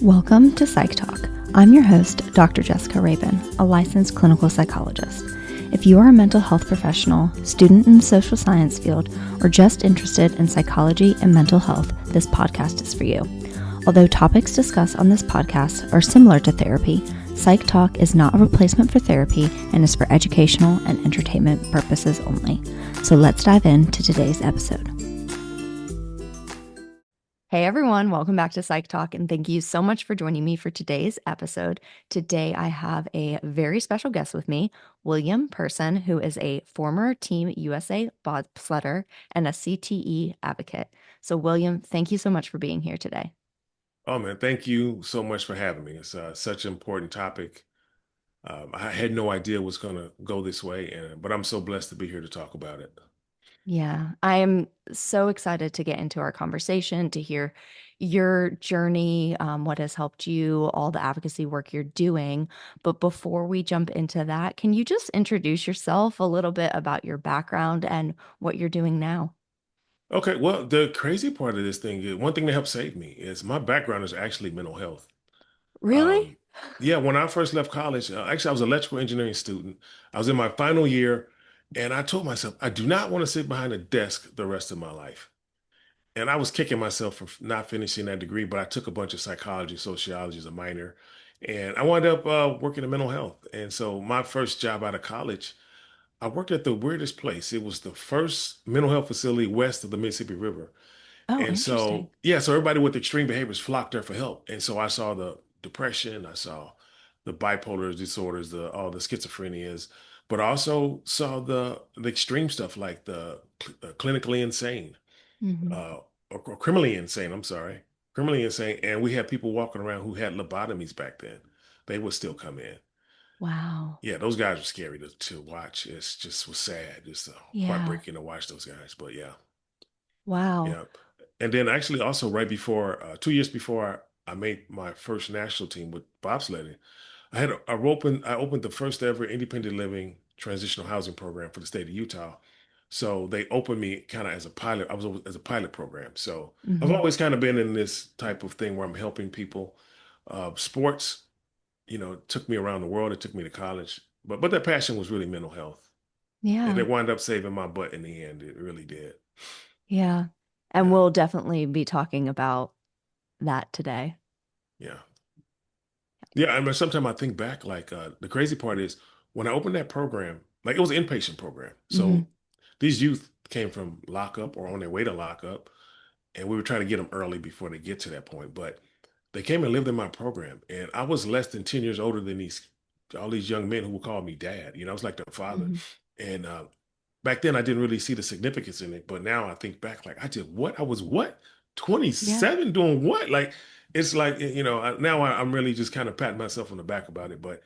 Welcome to Psych Talk. I'm your host, Dr. Jessica Rabin, a licensed clinical psychologist. If you are a mental health professional, student in the social science field, or just interested in psychology and mental health, this podcast is for you. Although topics discussed on this podcast are similar to therapy, Psych Talk is not a replacement for therapy and is for educational and entertainment purposes only. So let's dive into today's episode. Hey everyone, welcome back to Psych Talk, and thank you so much for joining me for today's episode. Today I have a very special guest with me, William Person, who is a former Team USA bobsledder and a CTE advocate. So William, thank you so much for being here today. Oh man, thank you so much for having me. It's such an important topic. I had no idea it was going to go this way, but I'm so blessed to be here to talk about it. Yeah, I am so excited to get into our conversation, to hear your journey, what has helped you, all the advocacy work you're doing. But before we jump into that, can you just introduce yourself a little bit about your background and what you're doing now? Okay, well, the crazy part of this thing is one thing that helped save me is my background is actually mental health. Really? Um, yeah, when I first left college, actually, I was an electrical engineering student. I was in my final year, and I told myself, I do not want to sit behind a desk the rest of my life. And I was kicking myself for not finishing that degree, but I took a bunch of psychology, sociology as a minor, and I wound up working in mental health. And so my first job out of college, I worked at the weirdest place. It was the first mental health facility west of the Mississippi River. Oh, And interesting. so, yeah, so everybody with extreme behaviors flocked there for help. And so I saw the depression, I saw the bipolar disorders, all the schizophrenias, but I also saw the extreme stuff like the clinically insane Hmm. uh, or criminally insane. I'm sorry, criminally insane. And we had people walking around who had lobotomies back then. They would still come in. Wow. Yeah, those guys were scary to watch. It's just was sad, just Yeah. heartbreaking to watch those guys. But yeah, Wow. yeah. And then actually also right before, 2 years before I made my first national team with bobsledding, I opened the first ever independent living transitional housing program for the state of Utah. So they opened me kind of as a pilot. I was as a pilot program. So I've Hmm. always kind of been in this type of thing where I'm helping people. Sports, took me around the world. It took me to college, but that passion was really mental health, and Yeah. it wound up saving my butt in the end. It really did. Yeah. And Yeah, we'll definitely be talking about that today. yeah, yeah. I mean, sometimes I think back, like the crazy part is when I opened that program, like it was an inpatient program. Hmm. So these youth came from lockup or on their way to lockup, and we were trying to get them early before they get to that point. But they came and lived in my program, and I was less than 10 years older than these all these young men who would call me dad. I was like their father. Hmm. And back then I didn't really see the significance in it, but now I think back like I did what? I was what? Yeah. 27 doing what? Like it's like now I'm really just kind of patting myself on the back about it, but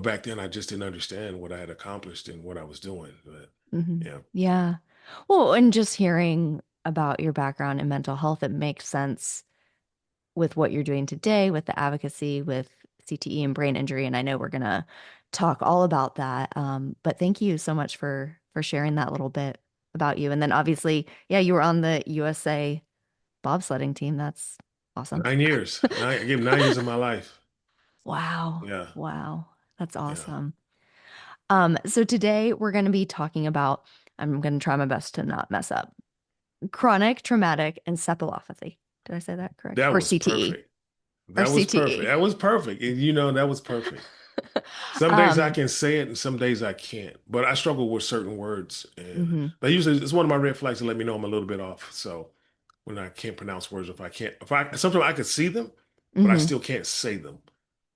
back then I just didn't understand what I had accomplished and what I was doing. But Hmm. yeah. Yeah. Well, and just hearing about your background in mental health, it makes sense with what you're doing today with the advocacy with CTE and brain injury. And I know we're gonna talk all about that. But thank you so much for sharing that little bit about you. And then obviously, yeah, you were on the USA bobsledding team. That's awesome. 9 years. I gave 9 years of my life. Wow. Yeah. Wow. That's Yeah. awesome. So today we're going to be talking about, I'm going to try my best to not mess up, chronic traumatic encephalopathy. Did I say that correct? That Or was CTE. perfect. Or That was perfect. CTE. That was perfect. That was perfect. Some days I Um, can say it and some days I can't. But I struggle with certain words. And mhm. they usually it's one of my red flags to let me know I'm a little bit off. So when I can't pronounce words, if I sometimes I could see them, but I Mhm. still can't say them.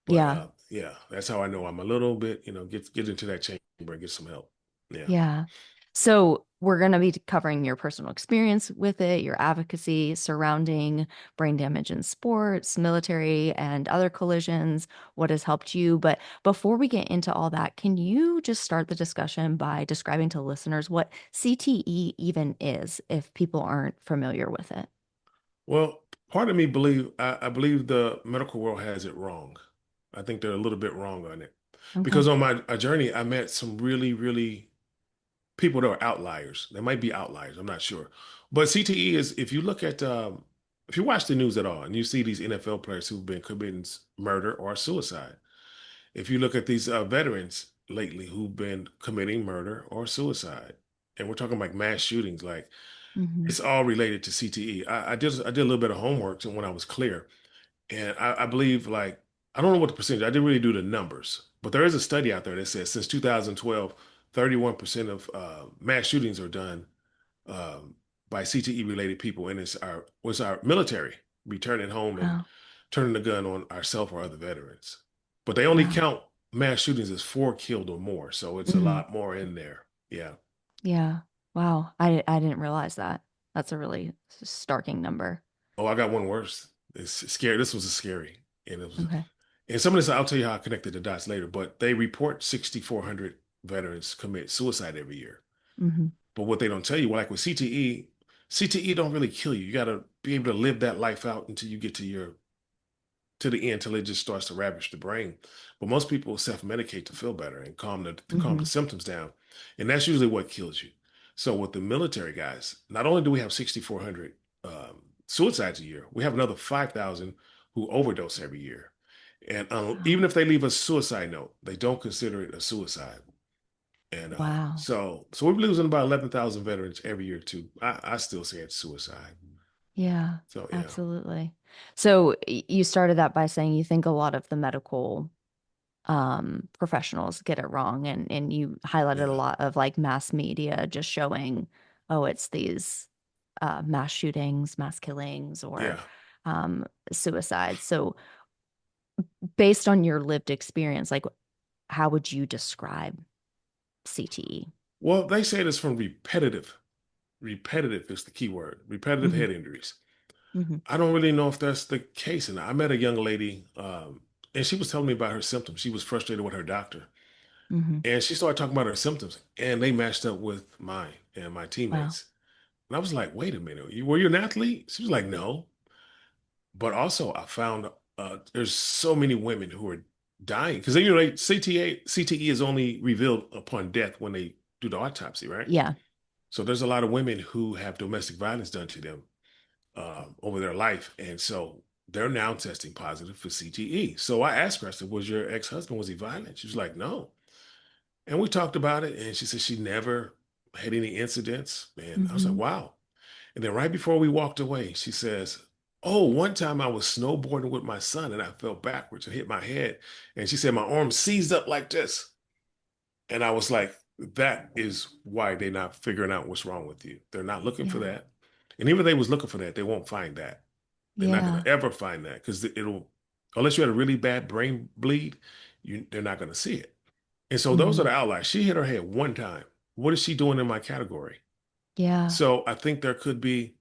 But Yeah. yeah, that's how I know I'm a little bit, get into that chamber and get some help. Yeah. Yeah. So we're going to be covering your personal experience with it, your advocacy surrounding brain damage in sports, military, and other collisions, what has helped you. But before we get into all that, can you just start the discussion by describing to listeners what CTE even is if people aren't familiar with it? Well, part of me I believe the medical world has it wrong. I think they're a little bit wrong on it. Okay. Because on my journey, I met some really, really people that are outliers. They might be outliers. I'm not sure. But CTE is, if you look at if you watch the news at all and you see these NFL players who've been committing murder or suicide, if you look at these veterans lately who've been committing murder or suicide, and we're talking like mass shootings, like Hmm. it's all related to CTE. I did a little bit of homework when I was clear, and I believe like I don't know what the percentage. I didn't really do the numbers, but there is a study out there that says since 2012, 31% of mass shootings are done um, by CTE related people, and it's our military returning home and Wow. turning the gun on ourselves or other veterans. But they only Wow. count mass shootings as 4 killed or more, so it's a Hmm. lot more in there. Yeah. Yeah. Wow. I didn't realize that. That's a really starking number. Oh, I got one worse. It's scary. This was a scary, and it was, Okay. and some of this I'll tell you how I connected the dots later. But they report 6,400 veterans commit suicide every year. Hmm. But what they don't tell you, like with CTE, CTE don't really kill you. You got to be able to live that life out until you get to the end, till it just starts to ravage the brain. But most people self-medicate to feel better and calm the Hmm. symptoms down, and that's usually what kills you. So with the military guys, not only do we have 6,400 suicides a year, we have another 5,000 who overdose every year. And even Wow. if they leave a suicide note, they don't consider it a suicide. And Wow. so we're losing about 11,000 veterans every year too. I still say it's suicide. Yeah, So yeah, absolutely. So you started that by saying you think a lot of the medical professionals get it wrong, and you highlighted a yeah, lot of like mass media just showing, oh, it's these mass shootings, mass killings, or yeah. suicides. So based on your lived experience, like how would you describe CTE? Well, they say it's from repetitive. Repetitive is the key word. Repetitive Hmm. head injuries. Hmm. I don't really know if that's the case. And I met a young lady, and she was telling me about her symptoms. She was frustrated with her doctor, Hmm. and she started talking about her symptoms, and they matched up with mine and my Wow. teammates. And I was like, "Wait a minute, were you an athlete?" She was like, "No." But also, I found there's so many women who are dying because CTE is only revealed upon death when they do the autopsy, right? Yeah. So there's a lot of women who have domestic violence done to them over their life, and so they're now testing positive for CTE. So I asked her, I said, "Was your ex-husband, was he violent?" She was like, "No." And we talked about it, and she said she never had any incidents. And I was like, Hmm. "Wow." And then right before we walked away, she says, "Oh, one time I was snowboarding with my son and I fell backwards and hit my head." And she said, "My arm seized up like this." And I was like, that is why they're not figuring out what's wrong with you. They're not looking for Yeah. that. And even if they was looking for that, they won't find that. They're not going Yeah. to ever find that because it'll, unless you had a really bad brain bleed, they're not going to see it. And so those are the Hmm. outliers. She hit her head one time. What is she doing in my category? Yeah. So I think there could be,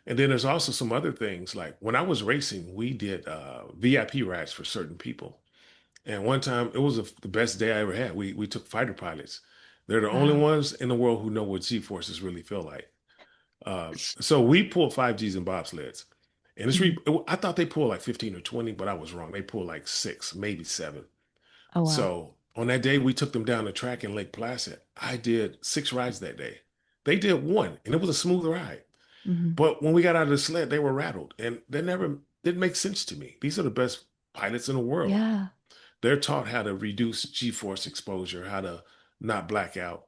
and then there's also some other things like when I was racing, we did VIP rides for certain people. And one time, it was the best day I ever had. We took fighter pilots. They're the only Wow. ones in the world who know what G forces really feel like. So we pulled 5Gs in bobsleds, and Mhm. I thought they pulled like 15 or 20, but I was wrong. They pulled like six, maybe seven. Oh, wow. So on that day, we took them down the track in Lake Placid. I did 6 rides that day. They did one, and it was a smooth ride. Hmm. But when we got out of the sled, they were rattled, and they never didn't make sense to me. These are the best pilots in the world. Yeah. They're taught how to reduce G-force exposure, how to not black out.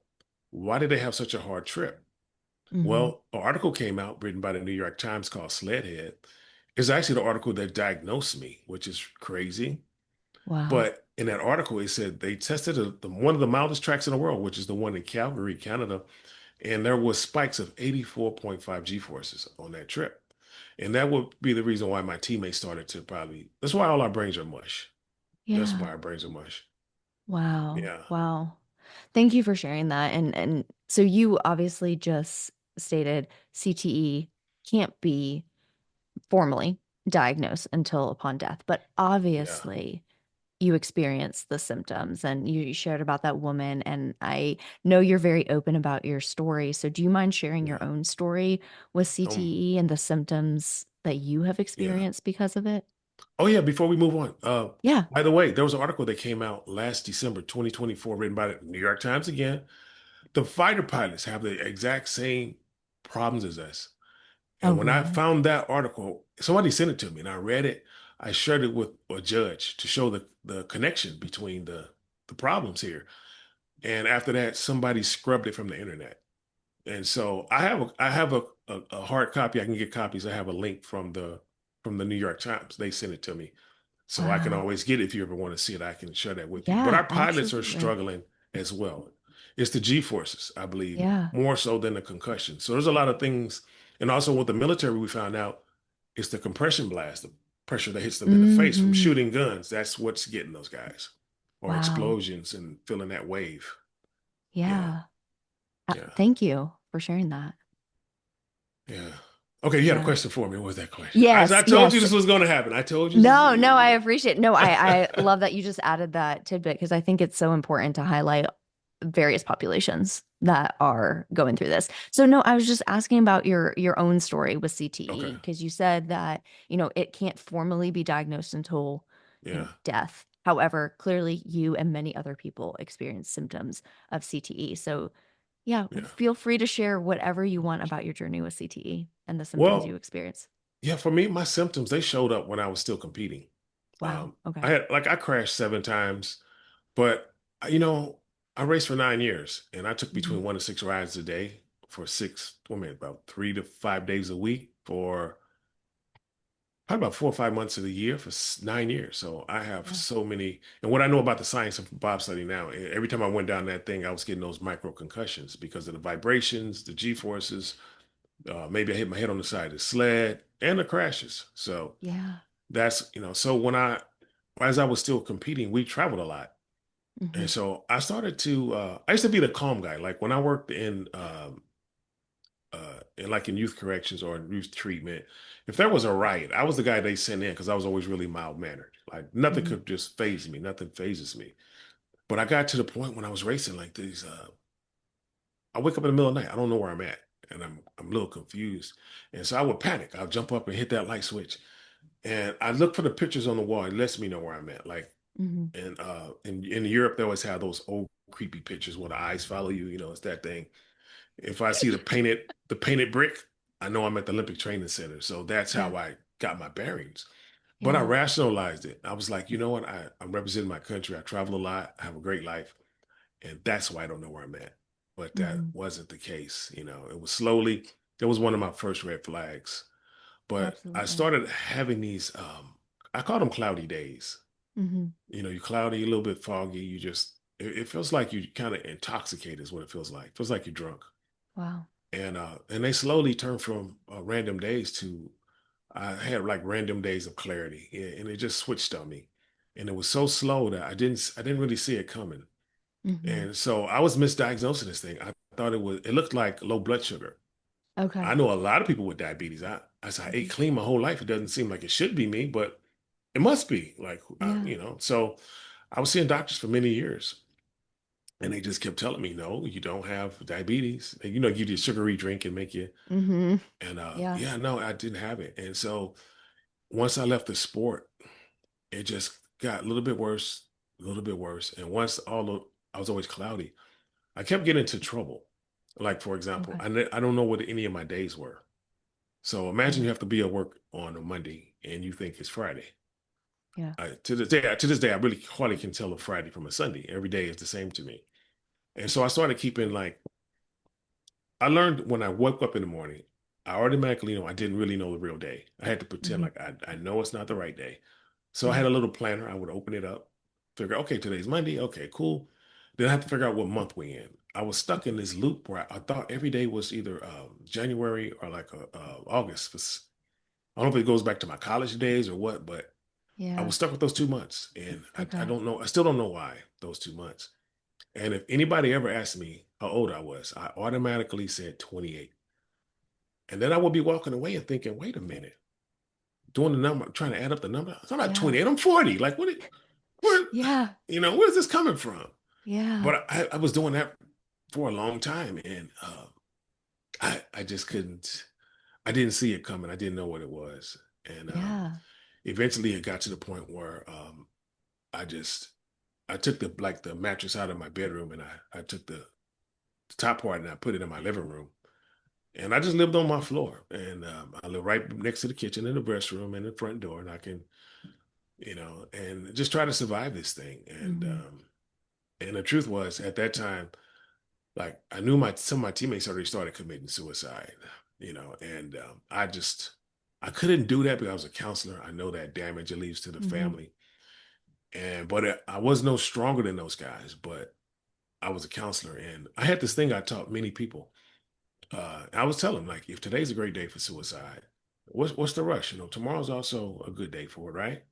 Why did they have such a hard trip? Hmm. Well, an article came out written by the New York Times called Sledhead. It's actually the article that diagnosed me, which is crazy. Wow. But in that article, it said they tested one of the mildest tracks in the world, which is the one in Calgary, Canada, and there was spikes of 84.5 G-forces on that trip. And that would be the reason why my teammates started to probably, that's why all our brains are mush. That's why Yeah. our brains are mush. Wow. Yeah. Wow. Thank you for sharing that. And so you obviously just stated CTE can't be formally diagnosed until upon death, but Yeah. obviously you experienced the symptoms and you shared about that woman. And I know you're very open about your story. So do you mind sharing your Yeah. own story with Um, CTE and the symptoms that you have yeah. experienced because of it? Oh yeah, before we move on, Yeah. by the way, there was an article that came out last December 2024, written by the New York Times again. The fighter pilots have the exact same problems as us. Oh, And when I really? found that article, somebody sent it to me and I read it. I shared it with a judge to show the connection between the problems here. And after that, somebody scrubbed it from the internet. And so I have a hard copy. I can get copies. I have a link from the New York Times. They sent it to me. So I can Wow. always get it if you ever want to see it. I can share that with you. But Yeah, our pilots are absolutely. struggling as well. It's the G forces, I believe, Yeah. more so than the concussion. So there's a lot of things. And also with the military, we found out it's the compression blast, the pressure that hits them in the face from Hmm. shooting guns. That's what's getting those guys, or Wow. explosions and feeling that wave. Yeah, Yeah. yeah, Thank you for sharing that. yeah. Okay, you had a Yeah. question for me. What was that question? I Yes, told you yes. this was going to happen. I told you this. No, no, I appreciate. No, I love that you just added that tidbit because I think it's so important to highlight various populations that are going through this. So no, I was just asking about your own story with Okay, CTE because you said that, it can't formally be diagnosed until, yeah, death. However, clearly you and many other people experience symptoms of CTE. So yeah, yeah. feel free to share whatever you want about your journey with CTE and the symptoms you Well, experience. yeah, for me, my symptoms, they showed up when I was still competing. Wow. I Okay. had like I crashed 7 times, but you know, I raced for 9 years and I took Hmm. between 1 to 6 rides a day for about 3 to 5 days a week for probably about 4 or 5 months of the year for 9 years. So I have Yeah. so many, and what I know about the science of bobsledding now, every time I went down that thing, I was getting those micro concussions because of the vibrations, the G forces. Maybe I hit my head on the side of the sled and the crashes. So Yeah. so as I was still competing, we traveled a lot. Hmm. And so I used to be the calm guy. Like when I worked in youth corrections or in youth treatment, if there was a riot, I was the guy they sent in because I was always really mild mannered. Like nothing Hmm. could just phase me. Nothing phases me. But I got to the point when I was racing like these, I wake up in the middle of the night. I don't know where I'm at. And I'm a little confused. And so I would panic. I'll jump up and hit that light switch. And I look for the pictures on the wall. It lets me know where I'm at. Like Hmm. and in Europe, they always have those old creepy pictures where the eyes follow you. It's that thing. If I see the painted brick, I know I'm at the Olympic Training Center. So that's Yeah. how I got my bearings. But I Yeah. rationalized it. I was like, you know what? I'm representing my country. I travel a lot. I have a great life. And that's why I don't know where I'm at. But that Hmm. wasn't the case. It was slowly, that was one of my first red flags. But I Absolutely. started having these, I call them cloudy days. Hmm. You're cloudy, a little bit foggy. It feels like you kind of intoxicated is what it feels like. It feels like you're drunk. Wow. And they slowly turn from random days to I had like random days of clarity, and it just switched on me. And it was so slow that I didn't really see it coming. Hmm. And so I was misdiagnosing this thing. I thought it looked like low blood sugar. I Okay. know a lot of people with diabetes. As I ate Hmm. clean my whole life, it doesn't seem like it should be me, but it must be. Like, Yeah. So I was seeing doctors for many years, and they just kept telling me, no, you don't have diabetes. And, give you a sugary drink and make you. Hmm. And Yeah. yeah, no, I didn't have it. And so once I left the sport, it just got a little bit worse, a little bit worse. And I was always cloudy. I kept getting into trouble. Like, for example, Okay. I don't know what any of my days were. So imagine Yeah. you have to be at work on a Monday and you think it's Friday. Yeah. To this day, I really hardly can tell a Friday from a Sunday. Every day is the same to me. And so I started keeping I learned when I woke up in the morning, I automatically know I didn't really know the real day. I had to pretend Hmm. like I know it's not the right day. So I Yeah. had a little planner. I would open it up, figure, okay, today's Monday. Okay, cool. Then I have to figure out what month we in. I was stuck in this loop where I thought every day was either January or like August. I don't know if it goes back to my college days or what, but I Yeah. was stuck with those 2 months. And I Okay. don't know, I still don't know why those 2 months. And if anybody ever asked me how old I was, I automatically said 28. And then I would be walking away and thinking, wait a minute, doing the number, trying to add up the number. I'm not Yeah. 28, I'm 40. Like, where, Yeah. where's this coming from? Yeah. But I was doing that for a long time. And I just I didn't see it coming. I didn't know what it was. And Yeah. eventually it got to the point where I just, I took the mattress out of my bedroom and I took the top part and I put it in my living room. And I just lived on my floor, and I live right next to the kitchen and the restroom and the front door, and I can, and just try to survive this thing. Mm-hmm. And the truth was, at that time, like I knew some of my teammates already started committing suicide, and I couldn't do that because I was a counselor. I know that damage it leaves to the Mm-hmm. family, but I was no stronger than those guys. But I was a counselor, and I had this thing I taught many people. I was telling them, like, if today's a great day for suicide, what's the rush? Tomorrow's also a good day for it, right?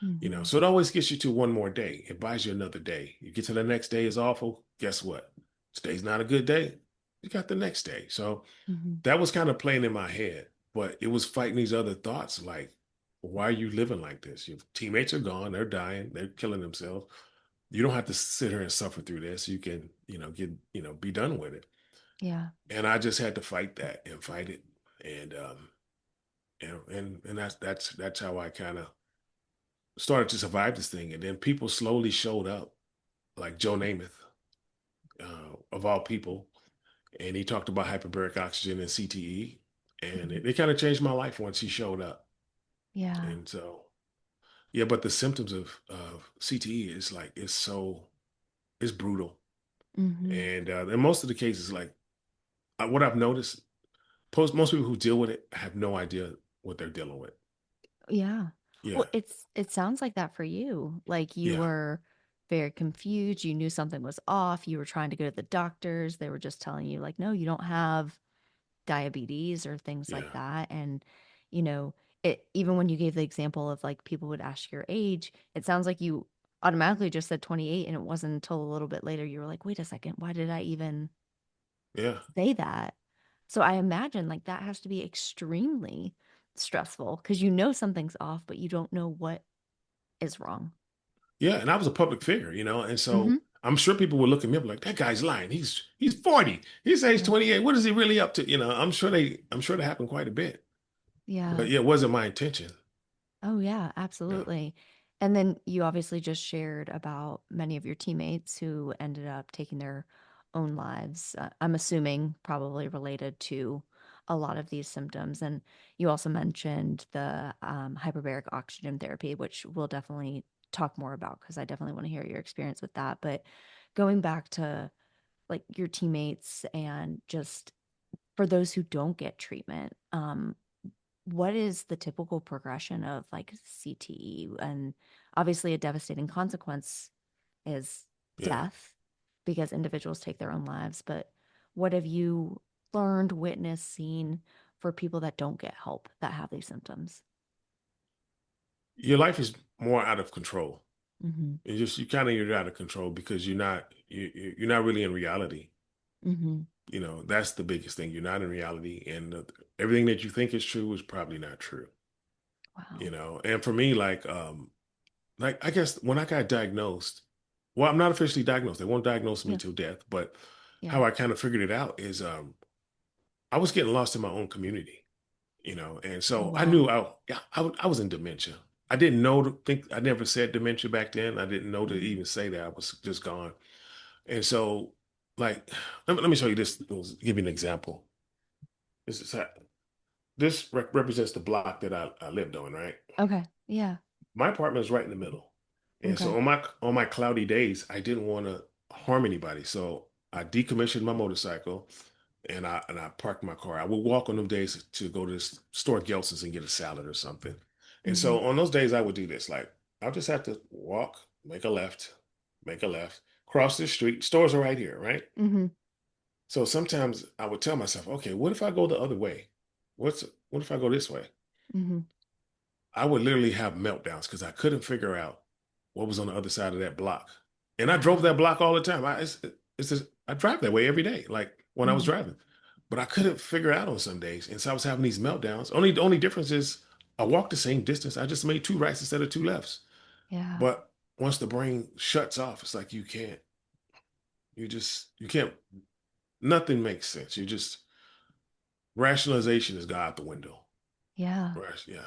Mm-hmm. So it always gets you to one more day. It buys you another day. You get to the next day is awful. Guess what? Today's not a good day. You got the next day. So Mm-hmm. that was kind of playing in my head, but it was fighting these other thoughts like, why are you living like this? Your teammates are gone. They're dying. They're killing themselves. You don't have to sit here and suffer through this. You can, be done with it. Yeah. And I just had to fight that and fight it. And, and that's how I kind of started to survive this thing. And then people slowly showed up, like Joe Namath, of all people, and he talked about hyperbaric oxygen and CTE, and Mm-hmm. it kind of changed my life once he showed up. Yeah. And so, yeah, but the symptoms of CTE is like it's brutal, Mm-hmm. and most of the cases, like what I've noticed, most people who deal with it have no idea what they're dealing with. Yeah. Yeah, Well, it sounds like that for you. Like you yeah, were very confused. You knew something was off. You were trying to go to the doctors. They were just telling you, like, no, you don't have diabetes or things like yeah, that. And, you know, it even when you gave the example of like people would ask your age, it sounds like you automatically just said 28. And it wasn't until a little bit later you were like, wait a second, why did I even yeah. say that? So I imagine like that has to be extremely stressful because you know something's off, but you don't know what is wrong. Yeah, and I was a public figure, and Mm-hmm. so I'm sure people would look at me up like that guy's lying. He's 40. He's age Yeah. 28. What is he really up to? I'm sure that happened quite a bit. Yeah. But yeah, it wasn't my intention. Oh, yeah, Yeah. absolutely. And then you obviously just shared about many of your teammates who ended up taking their own lives. I'm assuming probably related to a lot of these symptoms. And you also mentioned the hyperbaric oxygen therapy, which we'll definitely talk more about because I definitely want to hear your experience with that. But going back to like your teammates and just for those who don't get treatment, what is the typical progression of like CTE? And obviously, a devastating consequence is Yeah. death because individuals take their own lives. But what have you learned, witnessed, seen for people that don't get help that have these symptoms? Your life is more out of control. Mm-hmm. You're out of control because you're not really in reality. Mm-hmm. That's the biggest thing. You're not in reality, and everything that you think is true is probably not true. Wow. And for me, like I guess when I got diagnosed, well, I'm not officially diagnosed. They won't diagnose me Yeah. till death, but Yeah. how I kind of figured it out is I was getting lost in my own community, and Oh, so I wow. knew yeah, I was in dementia. I didn't know to think I never said dementia back then. I didn't know to Mm-hmm. even say that. I was just gone. And so like let me show you this, give you an example. This is this represents the block that I lived on, right? Okay. Yeah. My apartment is right in the middle. And Okay. so on my cloudy days, I didn't want to harm anybody. So I decommissioned my motorcycle and I parked my car. I would walk on them days to go to this store Gelson's and get a salad or something. And Mm-hmm. so on those days I would do this. Like I'll just have to walk, make a left, cross the street. Stores are right here, right? Mm-hmm. So sometimes I would tell myself, okay, what if I go the other way? What's what if I go this way? Mm-hmm. I would literally have meltdowns because I couldn't figure out what was on the other side of that block. And I drove that Wow. block all the time. It's just, I drive that way every day, like when I was Mm-hmm. driving. But I couldn't figure out on some days. And so I was having these meltdowns. The only difference is I walked the same distance. I just made two rights instead of two lefts. Yeah. But once the brain shuts off, it's like you can't, nothing makes sense. You just, rationalization has gone out the window. Yeah. Yeah.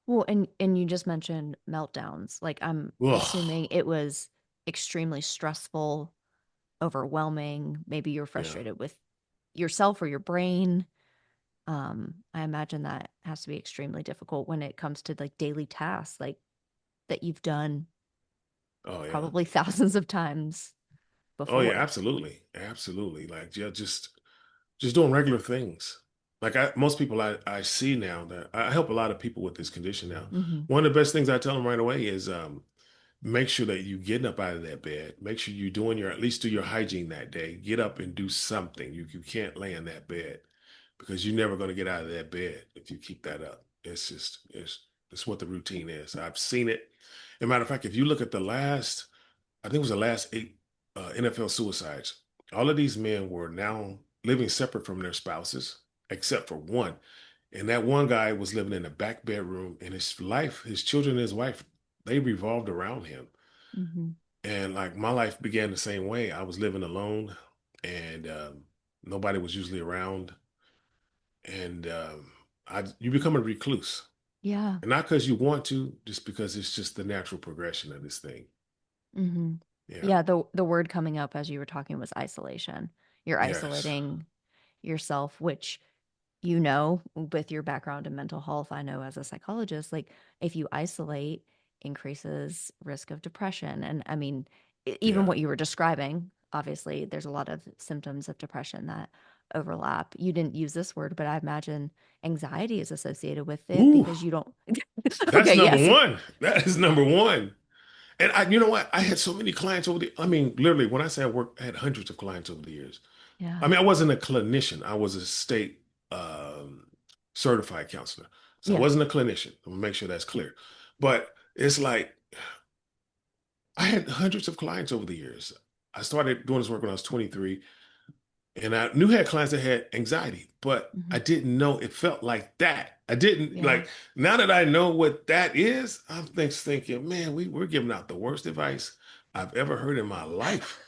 Well, and you just mentioned meltdowns. Like I'm Ugh. assuming it was extremely stressful, overwhelming. Maybe you're Yeah. frustrated with yourself or your brain. I imagine that has to be extremely difficult when it comes to like daily tasks, like that you've done Oh yeah. probably thousands of times Oh yeah, before. absolutely. Absolutely. Like yeah, just doing regular things. Like most people I see now that I help a lot of people with this condition now. Hmm. One of the best things I tell them right away is make sure that you getting up out of that bed. Make sure you're doing your at least do your hygiene that day. Get up and do something. You can't lay in that bed because you're never going to get out of that bed if you keep that up. It's just it's what the routine is. I've seen it. As a matter of fact, if you look at the last, I think it was the last eight NFL suicides. All of these men were now living separate from their spouses, except for one. And that one guy was living in a back bedroom, and his life, his children, and his wife, they revolved around him. Hmm. And like my life began the same way. I was living alone, and nobody was usually around. And you become a recluse, Yeah. and not because you want to, just because it's just the natural progression of this thing. Hmm. Yeah. Yeah, the word coming up as you were talking was isolation. You're Yes. isolating yourself, which with your background in mental health, I know as a psychologist, like if you isolate, increases risk of depression. And I mean, even Yeah. what you were describing, obviously, there's a lot of symptoms of depression that overlap. You didn't use this word, but I imagine anxiety is associated with it Ooh, because you don't. that's Okay, number yes. one. That is number one. And you know what? I had so many clients over the, I mean, literally, when I say I worked, I had hundreds of clients over the years. I Yeah. mean, I wasn't a clinician. I was a state certified counselor. So I Yeah. wasn't a clinician. I'm gonna make sure that's clear. But it's like I had hundreds of clients over the years. I started doing this work when I was 23, and I knew I had clients that had anxiety, but Hmm. I didn't know it felt like that. I didn't Yeah. like now that I know what that is, I'm thinking, man, we're giving out the worst advice I've ever heard in my life.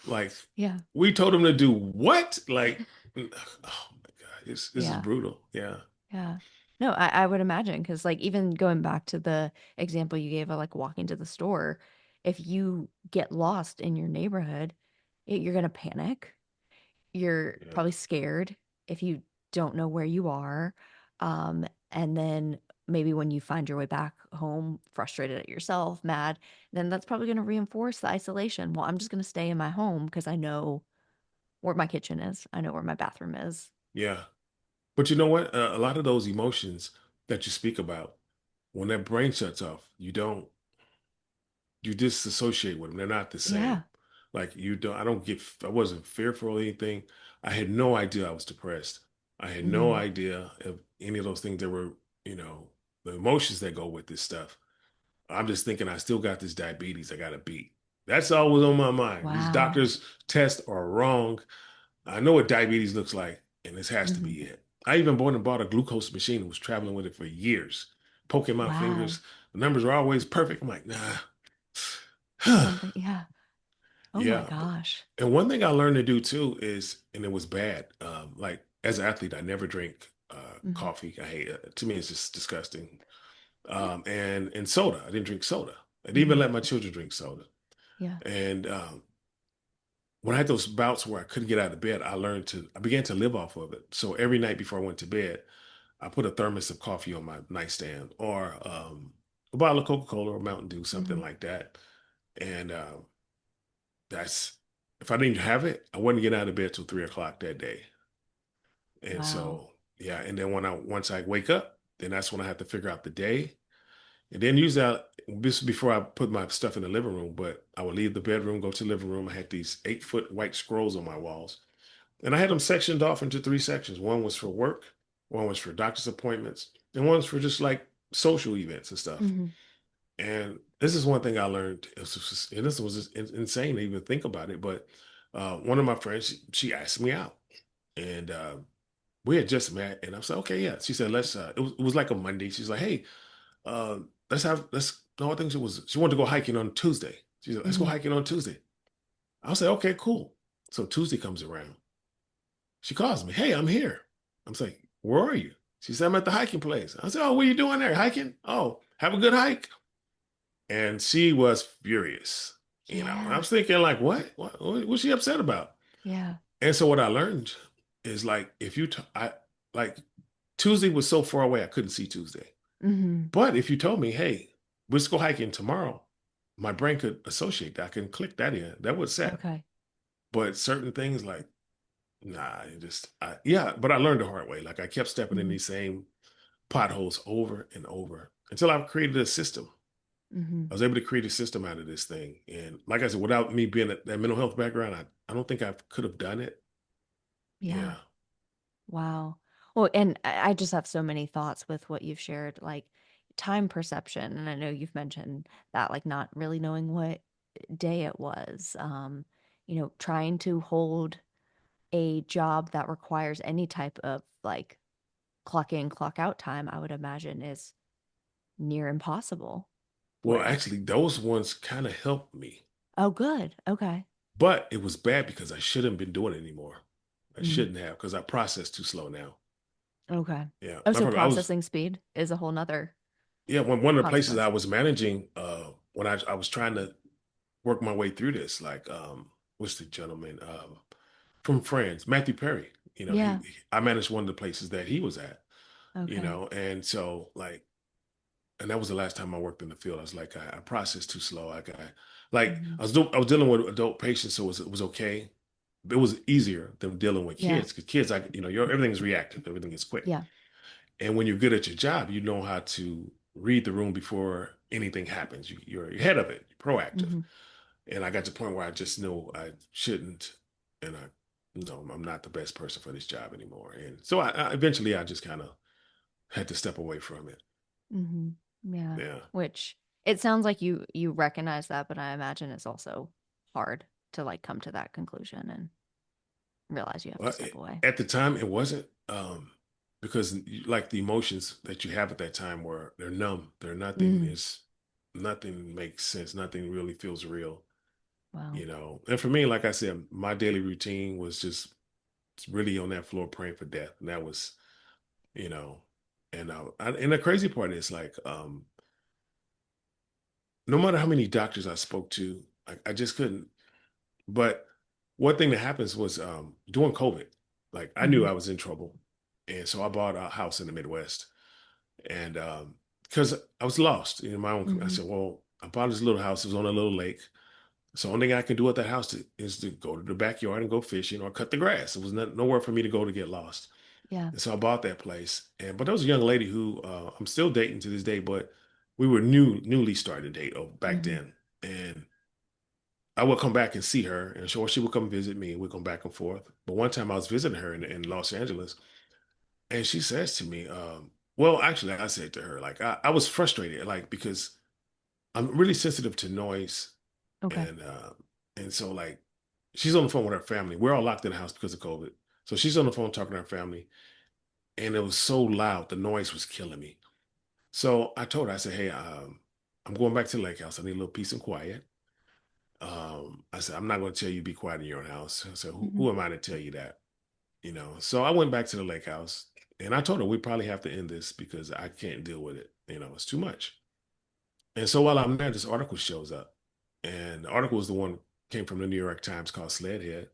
Like Yeah. we told them to do what? Like, oh my God, this is Yeah. brutal. Yeah. Yeah. No, I would imagine because, like, even going back to the example you gave of like walking to the store, if you get lost in your neighborhood, you're going to panic. You're Yeah. probably scared if you don't know where you are. And then maybe when you find your way back home, frustrated at yourself, mad, then that's probably going to reinforce the isolation. Well, I'm just going to stay in my home because I know where my kitchen is, I know where my bathroom is. Yeah. But you know what? A lot of those emotions that you speak about, when that brain shuts off, you disassociate with them. They're not the same. Yeah. Like I don't get, I wasn't fearful or anything. I had no idea I was depressed. I had no Hmm. idea of any of those things that were, you know, the emotions that go with this stuff. I'm just thinking I still got this diabetes I got to beat. That's all was on my mind. These Wow. doctors' tests are wrong. I know what diabetes looks like, and this has to Hmm. be it. I even bought a glucose machine and was traveling with it for years, poking my Wow. fingers. The numbers are always perfect. I'm like, nah. Something, yeah. Oh my Yeah. gosh. And one thing I learned to do too is, and it was bad. Like as an athlete, I never drink Hmm. coffee. I hate it. To me, it's just disgusting. And soda. I didn't drink soda. I didn't even Hmm. let my children drink soda. Yeah. And when I had those bouts where I couldn't get out of bed, I began to live off of it. So every night before I went to bed, I put a thermos of coffee on my nightstand or a bottle of Coca-Cola or Mountain Dew, something Hmm. like that. And that's, if I didn't have it, I wouldn't get out of bed till 3 o'clock that day. And Wow. so, yeah. And then once I wake up, then that's when I have to figure out the day. And then usually this is before I put my stuff in the living room, but I would leave the bedroom, go to the living room. I had these 8-foot white scrolls on my walls. And I had them sectioned off into 3 sections. One was for work, one was for doctor's appointments, and one's for just like social events and stuff. Hmm. And this is one thing I learned. And this was just insane to even think about it. But one of my friends, she asked me out, and we had just met. And I was like, okay, yeah. She said, let's. It was like a Monday. She's like, hey, let's. No, I think she wanted to go hiking on Tuesday. She said, let's go Hmm. hiking on Tuesday. I was like, okay, cool. So Tuesday comes around. She calls me, hey, I'm here. I'm like, where are you? She said, I'm at the hiking place. I said, oh, what are you doing there? Hiking? Oh, have a good hike. And she was furious. And I Yeah. was thinking, like, what's she upset about? Yeah. And so what I learned is like, if you, I like Tuesday was so far away, I couldn't see Tuesday. Mm-hmm. But if you told me, hey, let's go hiking tomorrow, my brain could associate that. I can click that in. That would set. Okay. But certain things like, nah, yeah, but I learned the hard way. Like I kept stepping in Mm-hmm. these same potholes over and over until I've created a system. Mm-hmm. I was able to create a system out of this thing. And like I said, without me being that mental health background, I don't think I could have done it. Yeah. Yeah. Wow. Well, and I just have so many thoughts with what you've shared, like time perception. And I know you've mentioned that, like not really knowing what day it was. Trying to hold a job that requires any type of like clock in, clock out time, I would imagine is near impossible. Well, Where, actually, those ones kind of helped me. oh, good. Okay. But it was bad because I shouldn't have been doing it anymore. I Hmm. shouldn't have because I process too slow now. Okay. Yeah. Oh, Matter so of fact, processing speed is a whole nother yeah, one of the places I consequence. was managing, when I was trying to work my way through this, like, what's the gentleman, from Friends, Matthew Perry, Yeah. I managed one of the places that he was at, Okay. and so like, and that was the last time I worked in the field. I was like, I processed too slow. Like, Hmm. I was dealing with adult patients, so it was okay. It was easier than dealing with Yeah. kids because kids, everything is reactive, everything is quick. Yeah. And when you're good at your job, you know how to read the room before anything happens. You're ahead of it, you're proactive. Hmm. And I got to the point where I just know I shouldn't, and I'm not the best person for this job anymore. And so eventually I just kind of had to step away from it. Hmm. Yeah. Yeah. Which it sounds like you recognize that, but I imagine it's also hard to like come to that conclusion and realize you have to Well, step away. at the time, it wasn't, because like the emotions that you have at that time were they're numb. They're nothing Mm. is nothing makes sense. Nothing really feels real. Wow. And for me, like I said, my daily routine was just really on that floor praying for death. And that was, you know, and the crazy part is like, no matter how many doctors I spoke to, I just couldn't. But one thing that happens was, during COVID, like I knew Hmm. I was in trouble. And so I bought a house in the Midwest. And because I was lost in my own, I Hmm. said, well, I bought this little house. It was on a little lake. So the only thing I can do at that house is to go to the backyard and go fishing or cut the grass. It was nowhere for me to go to get lost. Yeah. And so I bought that place. But there was a young lady who, I'm still dating to this day, but we were newly starting to date back Hmm. then. And I would come back and see her, and she would come visit me, and we'd go back and forth. But one time I was visiting her in Los Angeles, and she says to me, well, actually, I said to her, like, I was frustrated, like, because I'm really sensitive to noise, Okay. and so like she's on the phone with her family. We're all locked in the house because of COVID. So she's on the phone talking to her family, and it was so loud, the noise was killing me. So I told her, I said, hey, I'm going back to the lake house. I need a little peace and quiet. I said, I'm not going to tell you be quiet in your own house. So Hmm. who am I to tell you that? So I went back to the lake house and I told her we probably have to end this because I can't deal with it. It's too much. And so while I'm there, this article shows up. And the article was the one came from the New York Times called Sledhead.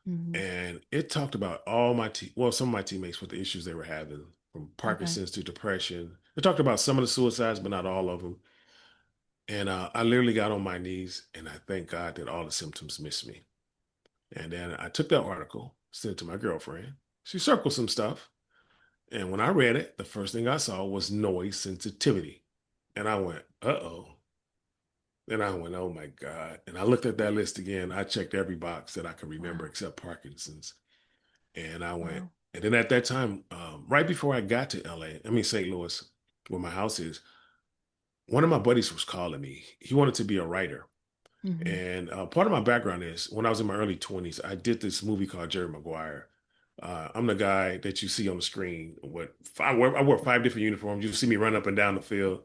Hmm. And it talked about some of my teammates with the issues they were having, from Okay. Parkinson's to depression. It talked about some of the suicides, but not all of them. And I literally got on my knees and I thank God that all the symptoms missed me. And then I took that article, sent it to my girlfriend. She circled some stuff. And when I read it, the first thing I saw was noise sensitivity. And I went, uh-oh. And I went, oh my God. And I looked at that list again. I checked every box that I could remember Wow. except Parkinson's. And I went, Wow. and then at that time, right before I got to St. Louis, where my house is, one of my buddies was calling me. He wanted to be a writer. Hmm. And part of my background is when I was in my early 20s, I did this movie called Jerry Maguire. I'm the guy that you see on the screen. I wore 5 different uniforms. You see me run up and down the field.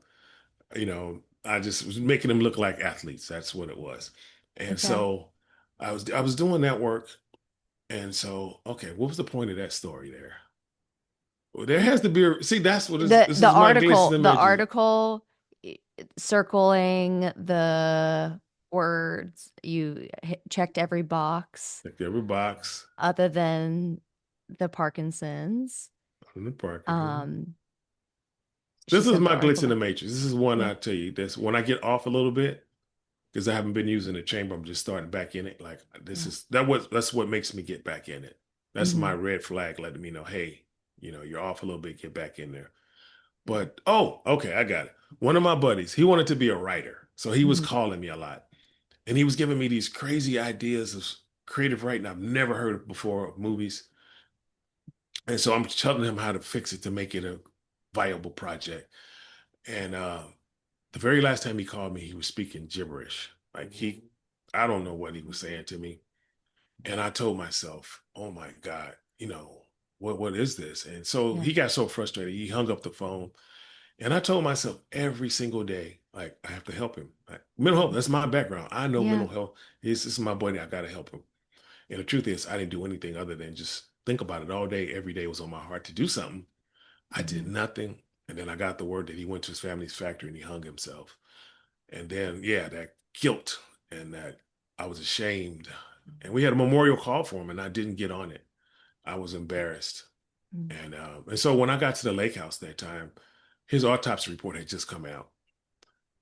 I just was making them look like athletes. That's what it was. And Okay. so I was doing that work. And so, okay, what was the point of that story there? Well, there has to be see, that's what is The this the is my glimpses article and the images. article i- circling the words checked every box Like every box. other than the Parkinson's. in the parking lot. Um, she This is sent the my glitch article in the back. matrix. This is one Yeah. I tell you. This when I get off a little bit because I haven't been using the chamber. I'm just starting back in it. Like this Yeah. is that's what makes me get back in it. That's my Hmm. red flag letting me know, hey, you're off a little bit. Get back in there. Yeah. But oh, okay, I got it. One of my buddies, he wanted to be a writer, so he was Hmm. calling me a lot, and he was giving me these crazy ideas of creative writing I've never heard of before of movies. And so I'm telling him how to fix it to make it a viable project. And the very last time he called me, he was speaking gibberish. Like I don't know what he was saying to me. And I told myself, oh my God, what is this? And so Yeah. he got so frustrated, he hung up the phone. And I told myself every single day, like, I have to help him. Like, mental health, Hmm. that's my background. I know Yeah. mental health. This is my buddy. I got to help him. And the truth is, I didn't do anything other than just think about it all day. Every day was on my heart to do something. I did Hmm. nothing. And then I got the word that he went to his family's factory and he hung himself. And then, yeah, that guilt and that I was ashamed. And we had a memorial call for him and I didn't get on it. I was embarrassed. And so when I got to the lake house that time, his autopsy report had just come out.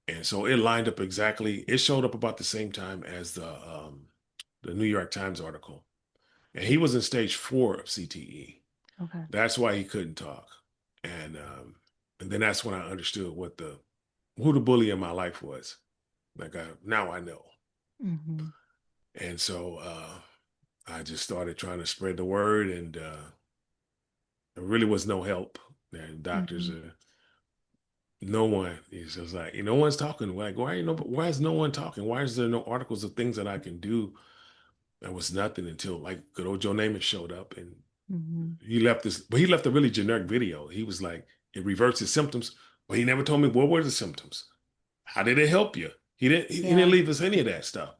And so it lined up exactly. It showed up about the same time as the New York Times article. And he was in stage 4 of CTE. Okay. That's why he couldn't talk. And then that's when I understood who the bully in my life was. Like now I know. Hmm. And so I just started trying to spread the word, and there really was no help. And doctors Hmm. are no one. It's just like no one's talking. Like why is no one talking? Why is there no articles of things that I can do? There was nothing until like good old Joe Namath showed up, and Hmm. he left a really generic video. He was like, it reverses symptoms, but he never told me what were the symptoms. How did it help you? He didn't Yeah. leave us any of that stuff.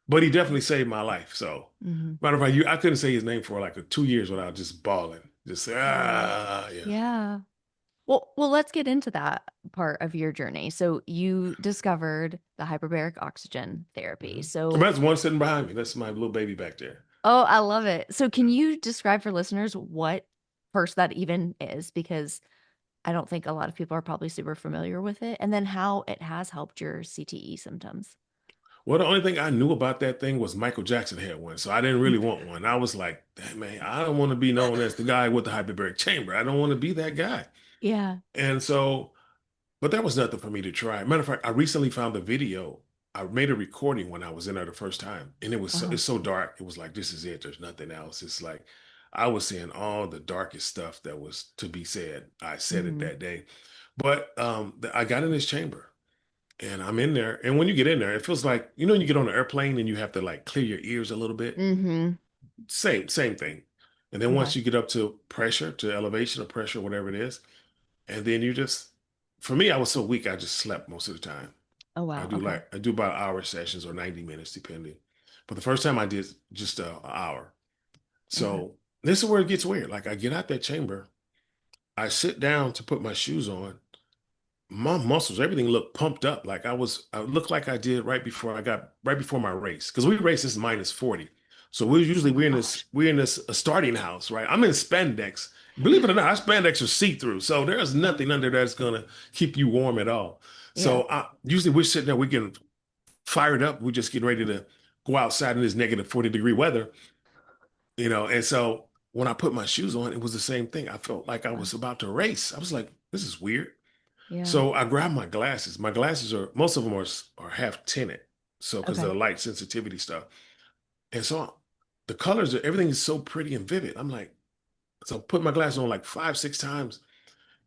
But he definitely saved my life. So Hmm. matter of fact, I couldn't say his name for like 2 years without just bawling. Just say, Wow. yeah. Yeah. Well, let's get into that part of your journey. So you discovered the hyperbaric oxygen therapy. But So, that's one sitting behind me. That's my little baby back there. oh, I love it. So can you describe for listeners what first that even is? Because I don't think a lot of people are probably super familiar with it, and then how it has helped your CTE symptoms. Well, the only thing I knew about that thing was Michael Jackson had one. So I didn't really want one. I was like, damn, man, I don't want to be known as the guy with the hyperbaric chamber. I don't want to be that guy. Yeah. And so, but that was nothing for me to try. Matter of fact, I recently found the video. I made a recording when I was in there the first time, and Uh-huh. it's so dark. It was like, this is it. There's nothing else. It's like I was saying all the darkest stuff that was to be said. I said it Hmm. that day. But I got in this chamber and I'm in there. And when you get in there, it feels like, when you get on an airplane and you have to like clear your ears a little bit. Hmm. Same thing. And then Okay. once you get up to pressure, to elevation or pressure, whatever it is, and then for me, I was so weak, I just slept most of the time. Oh, wow. Okay. I do about hour sessions or 90 minutes, depending. But the first time I did just an hour. Okay. So this is where it gets weird. Like I get out that chamber, I sit down to put my shoes on. My muscles, everything looked pumped up. Like I looked like I did right before my race. Because we race is -40. So Oh my gosh. we're in this starting house, right? I'm in spandex. Believe it or not, our spandex are see-through. So there's nothing under there that's gonna keep you warm at all. Yeah. So usually we're sitting there, we're getting fired up. We're just getting ready to go outside in this -40-degree weather, and so when I put my shoes on, it was the same thing. I felt like I Wow. was about to race. I was like, this is weird. Yeah. So I grabbed my glasses. My glasses most of them are half tinted. So, because of Okay. the light sensitivity stuff. And so the colors, everything is so pretty and vivid. I'm like, so I put my glasses on like 5, 6 times.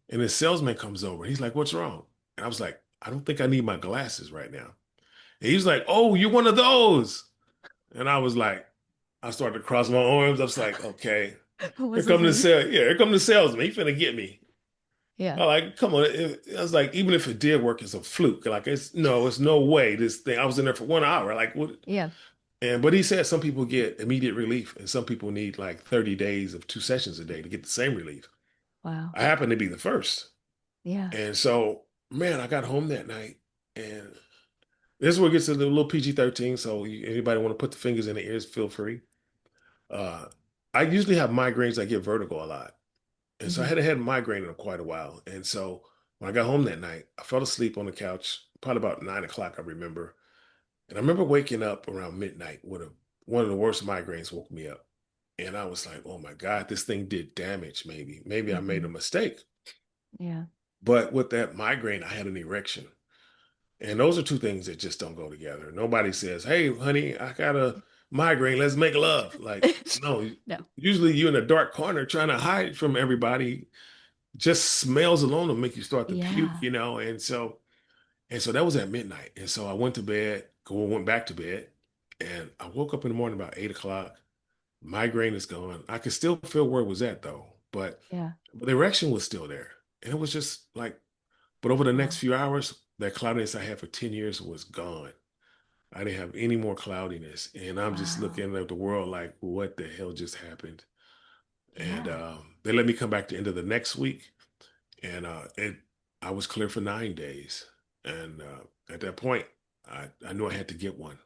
And the salesman comes over. He's like, what's wrong? And I was like, I don't think I need my glasses right now. And he's like, oh, you're one of those. And I was like, I started to cross my arms. I was like, okay, What here was his come the name? sale. Yeah, here come the salesman. He finna get me. Yeah. I like, come on. I was like, even if it did work, it's a fluke. Like, it's no way this thing. I was in there for 1 hour. Like, what? Yeah. But he said some people get immediate relief and some people need like 30 days of 2 sessions a day to get the same relief. Wow. I happened to be the first. Yeah. And so, man, I got home that night and this is where it gets to the little PG-13. So anybody want to put the fingers in the ears, feel free. Uh, I usually have migraines. I get vertigo a lot. And so I Hmm. had had a migraine in quite a while. And so when I got home that night, I fell asleep on the couch, probably about 9 o'clock, I remember. And I remember waking up around midnight with one of the worst migraines woke me up. And I was like, oh my God, this thing did damage, maybe. Maybe I made a Hmm. mistake. Yeah. But with that migraine, I had an erection. And those are two things that just don't go together. Nobody says, hey, honey, I got a migraine. Let's make love. Like, no, No. usually you're in a dark corner trying to hide from everybody. Just smells alone will make you start to puke, Yeah. And so that was at midnight. And so I went to bed, went back to bed, and I woke up in the morning about 8 o'clock. Migraine is gone. I could still feel where it was at though, Yeah. but the erection was still there. And it was just like, but over the next Wow. few hours, that cloudiness I had for 10 years was gone. I didn't have any more cloudiness. And I'm just Wow. looking at the world like, what the hell just happened? And Yeah. they let me come back the end of the next week. And I was clear for 9 days. And at that point, I knew I had to get one.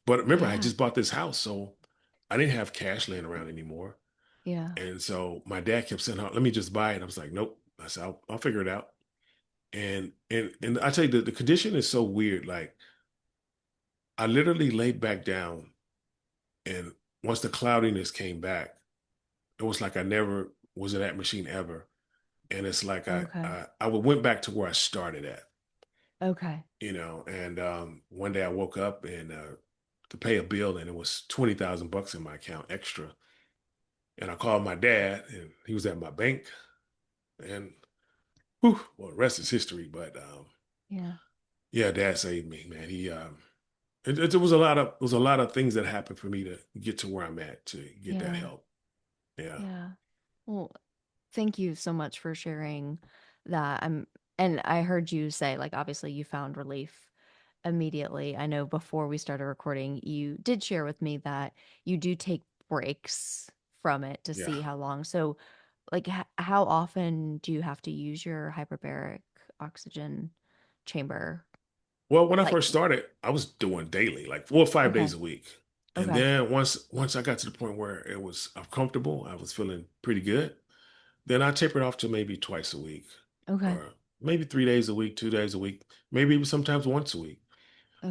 But remember, I had Yeah. just bought this house, so I didn't have cash laying around anymore. Yeah. And so my dad kept saying, "Let me just buy it." I was like, "Nope." I said, "I'll figure it out." And I tell you, the condition is so weird. Like I literally laid back down, and once the cloudiness came back, it was like I never was in that machine ever. And it's like I Okay. I, I went back to where I started at. Okay. And one day I woke up and to pay a bill, and it was $20,000 in my account extra. And I called my dad, and he was at my bank, and whew, well, the rest is history. But Yeah. yeah, dad saved me, man. It was a lot of things that happened for me to get to where I'm at to get that Yeah. help. Yeah, Yeah. Well, thank you so much for sharing that. And I heard you say, like, obviously you found relief immediately. I know before we started recording, you did share with me that you do take breaks from it to yeah. see how long. So, like, how often do you have to use your hyperbaric oxygen chamber? Well, when I Like, first started, I was doing daily, like 4 or 5 days okay, a week. And okay, then once I got to the point where it was comfortable, I was feeling pretty good. Then I tapered off to maybe twice a week, okay, or maybe 3 days a week, 2 days a week, maybe even sometimes once a week.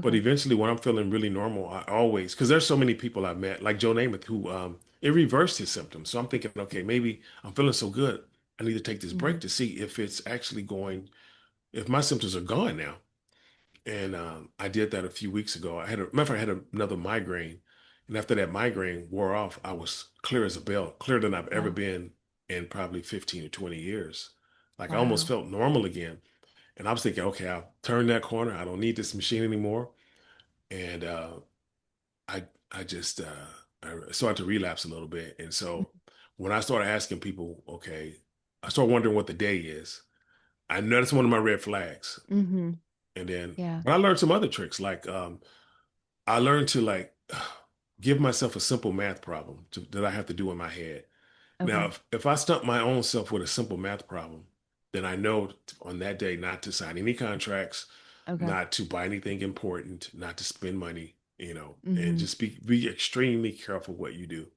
But okay. eventually, when I'm feeling really normal, I always, because there's so many people I've met, like Joe Namath, who it reversed his symptoms. So I'm thinking, okay, maybe I'm feeling so good, I need to take this Hmm. break to see if it's actually if my symptoms are gone now. And I did that a few weeks ago. Matter of fact, I had another migraine, and after that migraine wore off, I was clear as a bell, clearer than I've ever Wow, been in probably 15 or 20 years. Like I almost wow. felt normal again. And I was thinking, okay, I'll turn that corner. I don't need this machine anymore. And I I just I started to relapse a little bit. And so when I started asking people, okay, I started wondering what the day is. I know that's one of my red flags. Mm-hmm. And then, Yeah. but I learned some other tricks. Like I learned to give myself a simple math problem that I have to do in my head. Now, Okay. if I stump my own self with a simple math problem, then I know on that day not to sign any contracts, Okay. not to buy anything important, not to spend money, and Mm-hmm. just be extremely careful what you do.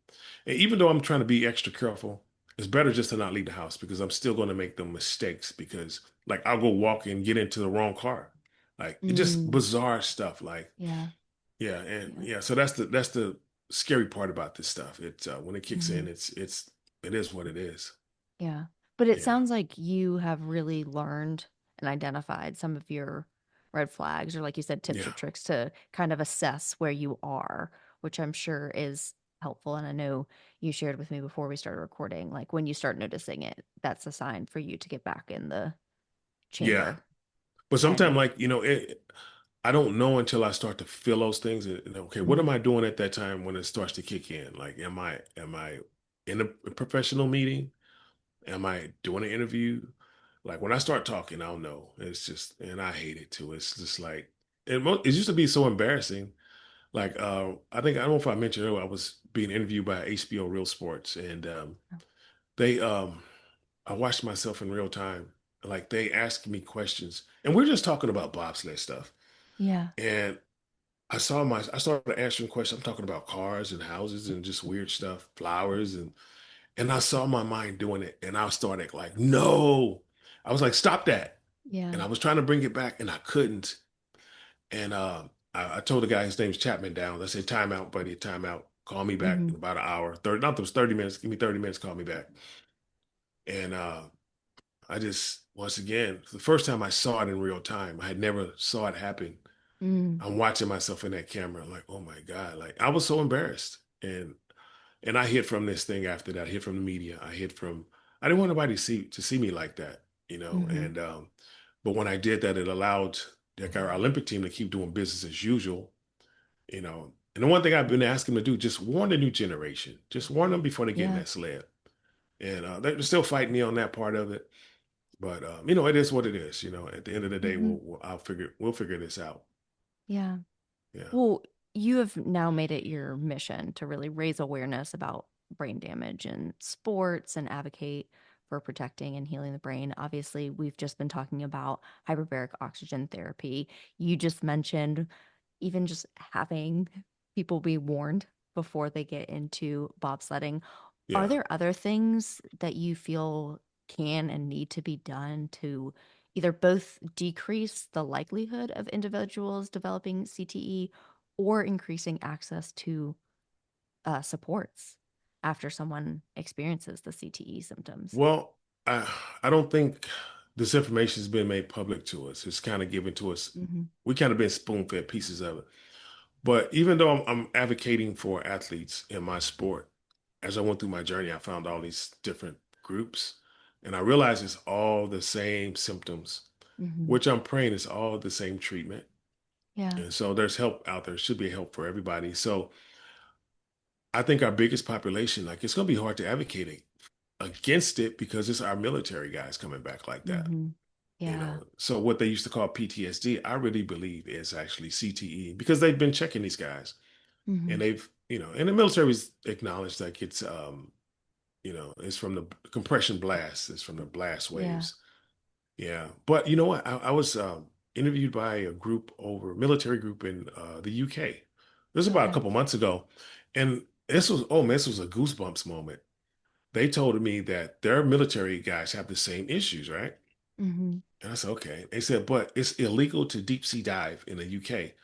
And even though I'm trying to be extra careful, it's better just to not leave the house because I'm still going to make the mistakes because like I'll go walk and get into the wrong car. Like it just Mm. bizarre stuff. Like Yeah. yeah, and Yeah. yeah, so that's the scary part about this stuff. It's when it kicks Mm-hmm. in, it is what it is. Yeah. But it Yeah, sounds like you have really learned and identified some of your red flags, or like you said, tips or yeah, tricks to kind of assess where you are, which I'm sure is helpful. And I know you shared with me before we started recording, like when you start noticing it, that's a sign for you to get back in the yeah. chamber. But sometimes, And like I don't know until I start to feel those things. Okay, what am mhm. I doing at that time when it starts to kick in? Like, am I in a professional meeting? Am I doing an interview? Like when I start talking, I don't know. It's just, and I hate it too. It's just like it used to be so embarrassing. Like I don't know if I mentioned earlier, I was being interviewed by HBO Real Sports, and they I watched myself in real time. Like they asked me questions, and we're just talking about bobsled stuff. Yeah. And I started answering questions. I'm talking about cars and houses and just weird stuff, flowers, and And I saw my mind doing it, and I started like, no. I was like, stop that. And Yeah. I was trying to bring it back, and I couldn't. And I told the guy, his name's Chapman down. I said, time out, buddy, time out. Call me back Mm-hmm. in about an hour. 30, not those 30 minutes. Give me 30 minutes, call me back. And I just, once again, the first time I saw it in real time, I had never saw it happen. Mm. I'm watching myself in that camera, like, oh my God. Like I was so embarrassed. And I hid from this thing after that. I hid from the media. I didn't want nobody to see me like that, you know. Mm-hmm. And but when I did that, it allowed like our Olympic team to keep doing business as usual, you know. And the one thing I've been asking them to do, just warn the new generation. Just warn them before they get in Yeah. that sled. And they're still fighting me on that part of it. But you know, it is what it is. You know, at the end of the day, Mm-hmm. we'll figure this out. Yeah. Yeah. Well, you have now made it your mission to really raise awareness about brain damage in sports and advocate for protecting and healing the brain. Obviously, we've just been talking about hyperbaric oxygen therapy. You just mentioned even just having people be warned before they get into bobsledding. Are Yeah. there other things that you feel can and need to be done to either both decrease the likelihood of individuals developing CTE or increasing access to supports after someone experiences the CTE symptoms? Well, I I don't think this information has been made public to us. It's kind of given to us. Hmm. We kind of been spoon-fed pieces of it. But even though I'm advocating for athletes in my sport, as I went through my journey, I found all these different groups, and I realized it's all the same symptoms, Hmm. which I'm praying is all the same treatment. Yeah. And so there's help out there. Should be help for everybody. So I think our biggest population, like it's going to be hard to advocate against it because it's our military guys coming back like that. Hmm. You Yeah. know, so what they used to call PTSD, I really believe is actually CTE because they've been checking these guys Hmm. and they've, you know, and the military's acknowledged like it's, it's from the compression blasts, it's from the blast Yeah. waves. Yeah. But you know what? I was interviewed by a military group in the UK. This was about a Okay. couple months ago. And oh man, this was a goosebumps moment. They told me that their military guys have the same issues, right? Hmm. And I said, okay. They said, but it's illegal to deep sea dive in the UK.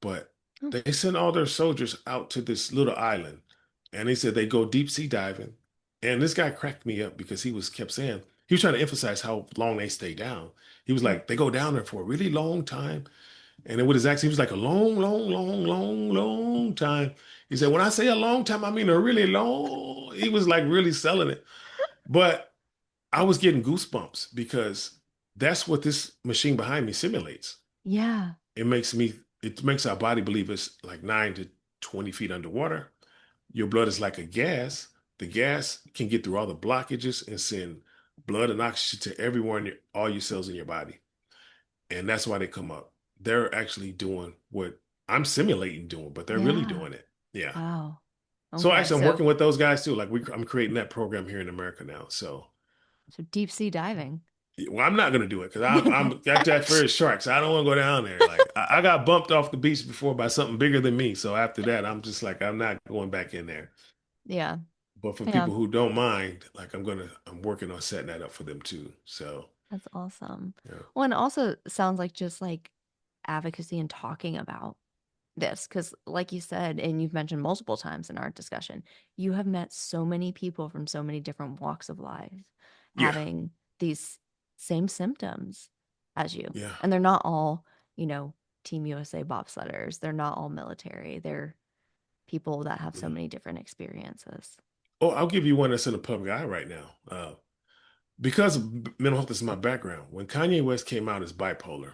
But Oh. they send all their soldiers out to this little island. And they said they go deep sea diving. And this guy cracked me up because kept saying, he was trying to emphasize how long they stay down. He was Mm. like, they go down there for a really long time. And then with his accent, he was like, a long, long, long, long, long time. He said, when I say a long time, I mean a really long. He was like really selling it. But I was getting goosebumps because that's what this machine behind me simulates. Yeah. It makes our body believe it's like 9 to 20 feet underwater. Your blood is like a gas. The gas can get through all the blockages and send blood and oxygen to everywhere in all your cells in your body. And that's why they come up. They're actually doing what I'm simulating doing, but they're really Yeah. doing it. Yeah. Wow. So Okay. actually, I'm So working with those guys too. Like I'm creating that program here in America now. So deep sea diving. well, I'm not gonna do it because I'm got that fear of sharks. I don't want to go down there. Like I got bumped off the beach before by something bigger than me. So after that, I'm just like I'm not going back in there. Yeah. But for Yeah. people who don't mind, like I'm working on setting that up for them too. So That's awesome. yeah, Well, and it also sounds like just like advocacy and talking about this, because like you said, and you've mentioned multiple times in our discussion, you have met so many people from so many different walks of life yeah, having these same symptoms as you. yeah. And they're not all, you know, Team USA bobsledders. They're not all military. They're people that have so Mhm. many different experiences. Oh, I'll give you one that's in the public eye right now. Because mental health is my background. When Kanye West came out as bipolar,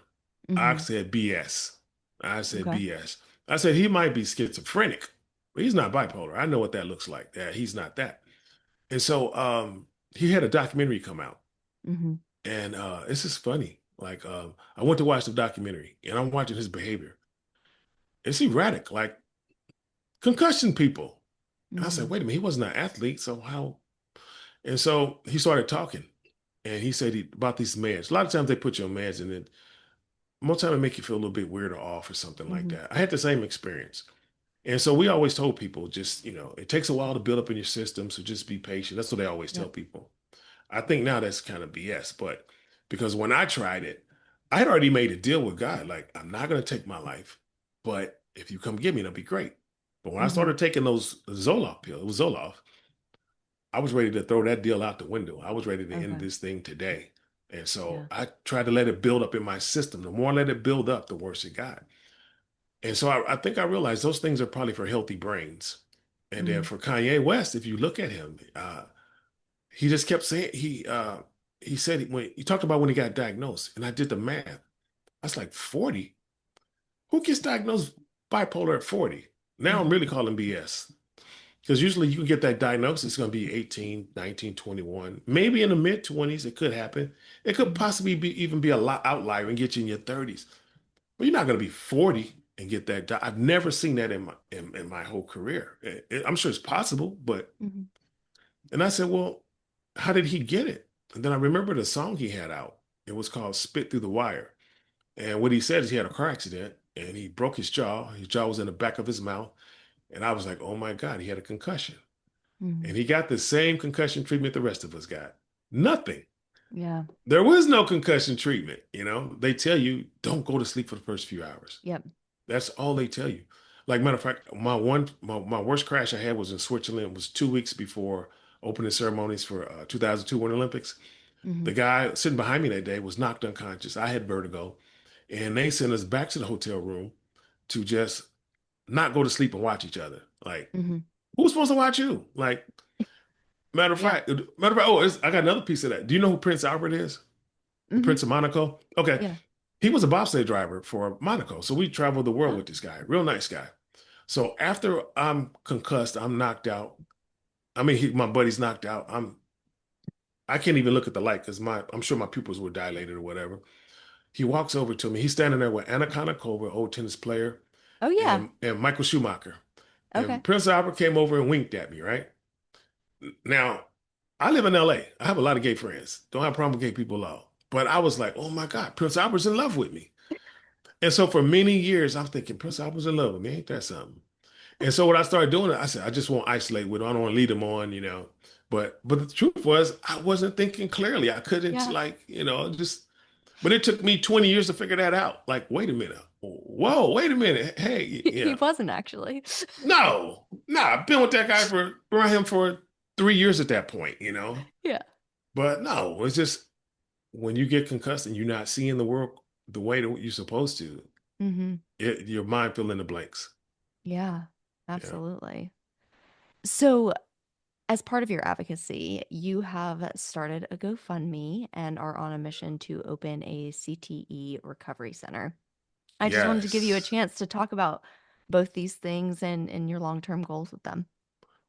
I Hmm. said BS. I said Okay. BS. I said he might be schizophrenic, but he's not bipolar. I know what that looks like. Yeah, he's not that. And so he had a documentary come out. Hmm. And it's just funny. Like I went to watch the documentary and I'm watching his behavior. It's erratic, like concussion people. And I said, Hmm. wait a minute, he wasn't an athlete. So how? And so he started talking and he said about these meds. A lot of times they put you on meds and then most time it make you feel a little bit weird or off or something like Hmm. that. I had the same experience. And so we always told people just, it takes a while to build up in your system. So just be patient. That's what they always tell Yep. people. I think now that's kind of BS, but because when I tried it, I had already made a deal with God. Like, I'm not going to take my life, but if you come get me, that'll be great. But when I Mm-hmm. started taking those Zoloft pills, it was Zoloft, I was ready to throw that deal out the window. I was ready to end Okay. this thing today. And Yeah. so I tried to let it build up in my system. The more I let it build up, the worse it got. And so I think I realized those things are probably for healthy brains. And then Mm. for Kanye West, if you look at him, he just kept saying he said when he talked about when he got diagnosed, and I did the math. I was like 40. Who gets diagnosed bipolar at 40? Now I'm Mm-hmm. really calling BS. Because usually you can get that diagnosis, it's going to be 18, 19, 21, maybe in the mid 20s. It could happen. It could Mm-hmm. possibly even be a lot outlier and get you in your 30s. But you're not going to be 40 and get that. I've never seen that in my whole career. I'm sure it's possible, but Mm-hmm. and I said, well, how did he get it? And then I remembered a song he had out. It was called Spit Through the Wire. And what he said is he had a car accident and he broke his jaw. His jaw was in the back of his mouth. And I was like, oh my God, he had a concussion. Mm-hmm. And he got the same concussion treatment the rest of us got. Nothing. Yeah. There was no concussion treatment. They tell you don't go to sleep for the first few hours. Yep. That's all they tell you. Like matter of fact, my worst crash I had was in Switzerland. It was 2 weeks before opening ceremonies for 2002 Winter Olympics. Mm-hmm. The guy sitting behind me that day was knocked unconscious. I had vertigo, and they sent us back to the hotel room to just not go to sleep and watch each other. Like, Mm-hmm. who's supposed to watch you? Like, Yeah. matter of fact. Oh, I got another piece of that. Do you know who Prince Albert is? The Mm-hmm. Prince of Monaco. Okay, Yeah. he was a bobsleigh driver for Monaco, so we traveled the world Oh. with this guy. Real nice guy. So after I'm concussed, I'm knocked out. I mean, my buddy's knocked out. I can't even look at the light because I'm sure my pupils were dilated or whatever. He walks over to me. He's standing there with Anna Kournikova, old tennis player, Oh yeah. and Michael Schumacher. And Okay. Prince Albert came over and winked at me, right? Now, I live in LA. I have a lot of gay friends. Don't have a problem with gay people at all. But I was like, oh my God, Prince Albert's in love with me. And so for many years, I'm thinking, Prince Albert's in love with me. Ain't that something? And so what I started doing, I said, I just won't isolate with him. I don't want to lead him on. But the truth was, I wasn't thinking clearly. I couldn't Yeah. just. But it took me 20 years to figure that out. Like, wait a minute. Whoa, wait a minute. Hey, He wasn't actually. no, I've been with that guy around him for 3 years at that point. Yeah. But no, it's just when you get concussed and you're not seeing the world the way that you're supposed to, Mm-hmm. your mind fill in the blanks. Yeah. Yeah. Absolutely. So, as part of your advocacy, you have started a GoFundMe and are on a mission to open a CTE Recovery Center. I just wanted to give you a Yes. chance to talk about both these things and your long-term goals with them.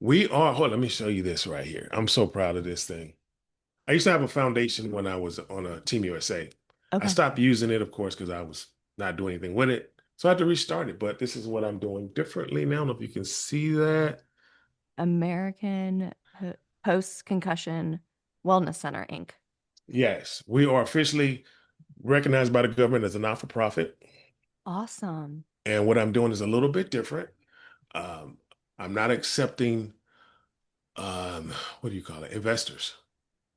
Hold on, let me show you this right here. I'm so proud of this thing. I used to have a foundation when I was on a Team USA. I Okay. stopped using it, of course, because I was not doing anything with it. So I had to restart it. But this is what I'm doing differently now. I don't know if you can see that. American Post-Concussion Wellness Center, Inc. Yes, we are officially recognized by the government as a not-for-profit. Awesome. And what I'm doing is a little bit different. Um, I'm not accepting, what do you call it, investors.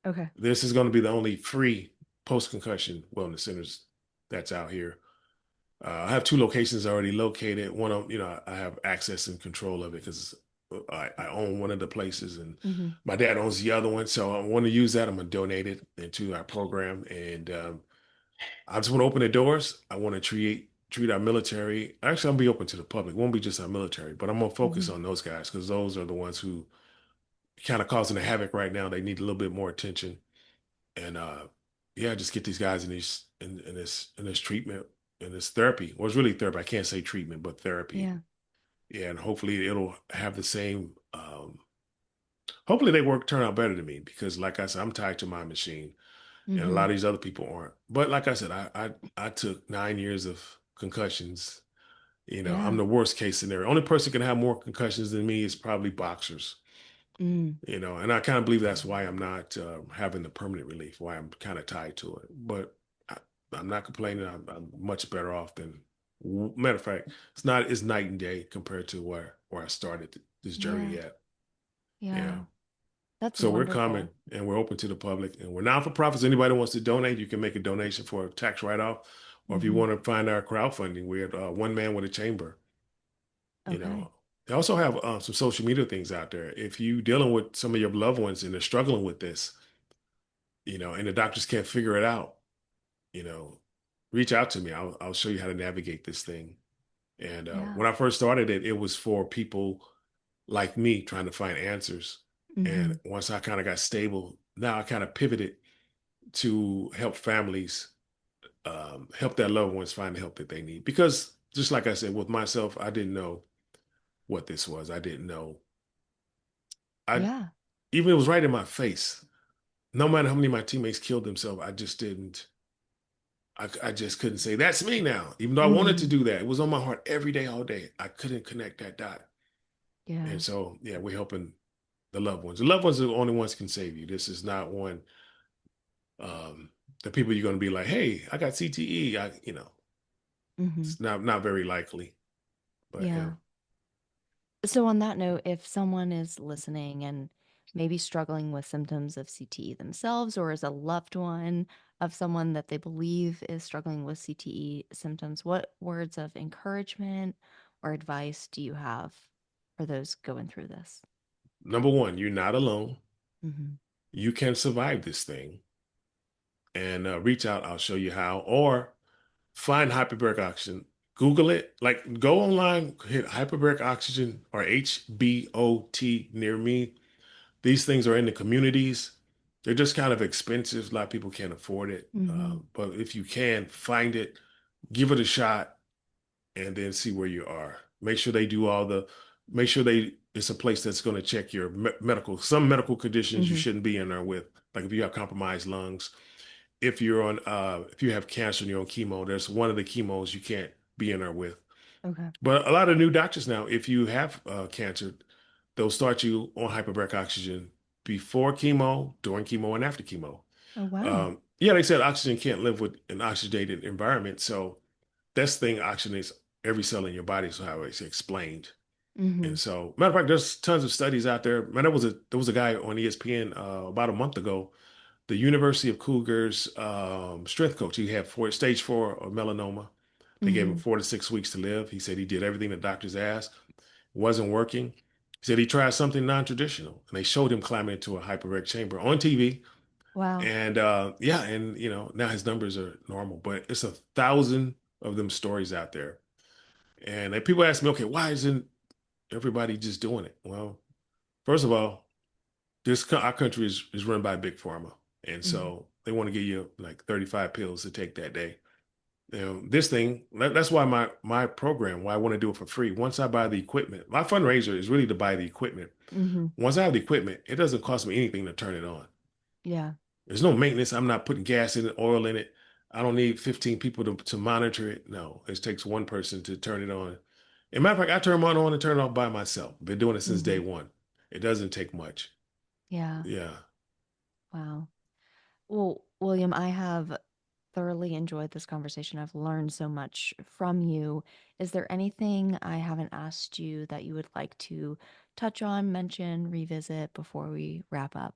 Okay. This is going to be the only free post-concussion wellness centers that's out here. I have two locations already located. One of, I have access and control of it because I own one of the places and Mm-hmm. my dad owns the other one. So I want to use that. I'm going to donate it into our program. And I just want to open the doors. I want to treat our military. Actually, I'll be open to the public. It won't be just our military, but I'm going to focus Mm-hmm. on those guys because those are the ones who kind of causing the havoc right now. They need a little bit more attention. And yeah, just get these guys in this treatment in this therapy. Well, it's really therapy. I can't say treatment, but therapy. Yeah. Yeah, and hopefully it'll have the same. Hopefully they turn out better than me because, like I said, I'm tied to my machine, and a Mm-hmm. lot of these other people aren't. But like I said, I took 9 years of concussions. I'm Yeah. the worst case scenario. Only person can have more concussions than me is probably boxers. Mm. And I kind of believe that's why I'm not having the permanent relief, why I'm kind of tied to it. But I, I'm not complaining. I'm much better off than Matter of fact, it's night and day compared to where I started this journey Yeah. at. Yeah. Yeah. That's So we're coming wonderful. and we're open to the public and we're not for profits. Anybody wants to donate, you can make a donation for a tax write-off. Or if you Hmm. want to find our crowdfunding, we have one man with a chamber. You Okay. know, they also have some social media things out there. If you dealing with some of your loved ones and they're struggling with this, and the doctors can't figure it out, you know, reach out to me. I'll show you how to navigate this thing. And Yeah. when I first started it, it was for people like me trying to find answers. And Hmm. once I kind of got stable, now I kind of pivoted to help families help their loved ones find the help that they need. Because just like I said, with myself, I didn't know what this was. I didn't know. I Yeah. even it was right in my face. No matter how many of my teammates killed themselves, I just didn't. I just couldn't say that's me now. Even though I wanted to Hmm. do that, it was on my heart every day, all day. I couldn't connect that dot. And Yeah. so, yeah, we're helping the loved ones. The loved ones are the only ones can save you. This is not one. Um, the people you're going to be like, hey, I got CTE. Hmm. It's not very likely. But yeah. Yeah. So, on that note, if someone is listening and maybe struggling with symptoms of CTE themselves, or is a loved one of someone that they believe is struggling with CTE symptoms, what words of encouragement or advice do you have for those going through this? Number one, you're not alone. Hmm. You can survive this thing. And reach out. I'll show you how. Or find hyperbaric oxygen. Google it. Like go online, hit hyperbaric oxygen or HBOT near me. These things are in the communities. They're just kind of expensive. A lot of people can't afford it. Hmm. But if you can, find it, give it a shot, and then see where you are. Make sure it's a place that's going to check your some medical conditions you Hmm. shouldn't be in there with. Like if you have compromised lungs, if you have cancer and you're on chemo, there's one of the chemos you can't be in there with. Okay. But a lot of new doctors now, if you have cancer, they'll start you on hyperbaric oxygen before chemo, during chemo, and after chemo. Oh, wow. Yeah, they said oxygen can't live with an oxygenated environment, so this thing oxygenates every cell in your body, is how it's explained. Hmm. And so, matter of fact, there's tons of studies out there. Man, there was a guy on ESPN about a month ago, the University of Cougars strength coach. He had stage 4 of melanoma. They gave him Hmm. 4 to 6 weeks to live. He said he did everything the doctors asked. It wasn't working. He said he tried something non-traditional, and they showed him climbing into a hyperbaric chamber on TV. Wow. And yeah, and now his numbers are normal, but it's 1,000 of them stories out there. And people ask me, okay, why isn't everybody just doing it? Well, first of all, our country is run by big pharma, and Hmm. so they want to give you like 35 pills to take that day. This thing, that's why my program, why I want to do it for free. Once I buy the equipment, my fundraiser is really to buy the equipment. Hmm. Once I have the equipment, it doesn't cost me anything to turn it on. Yeah. There's no maintenance. I'm not putting gas in it, oil in it. I don't need 15 people to monitor it. No, it takes one person to turn it on. As a matter of fact, I turn mine on and turn it off by myself. Been doing it since day Hmm. one. It doesn't take much. Yeah. Yeah. Wow. Well, William, I have thoroughly enjoyed this conversation. I've learned so much from you. Is there anything I haven't asked you that you would like to touch on, mention, revisit before we wrap up?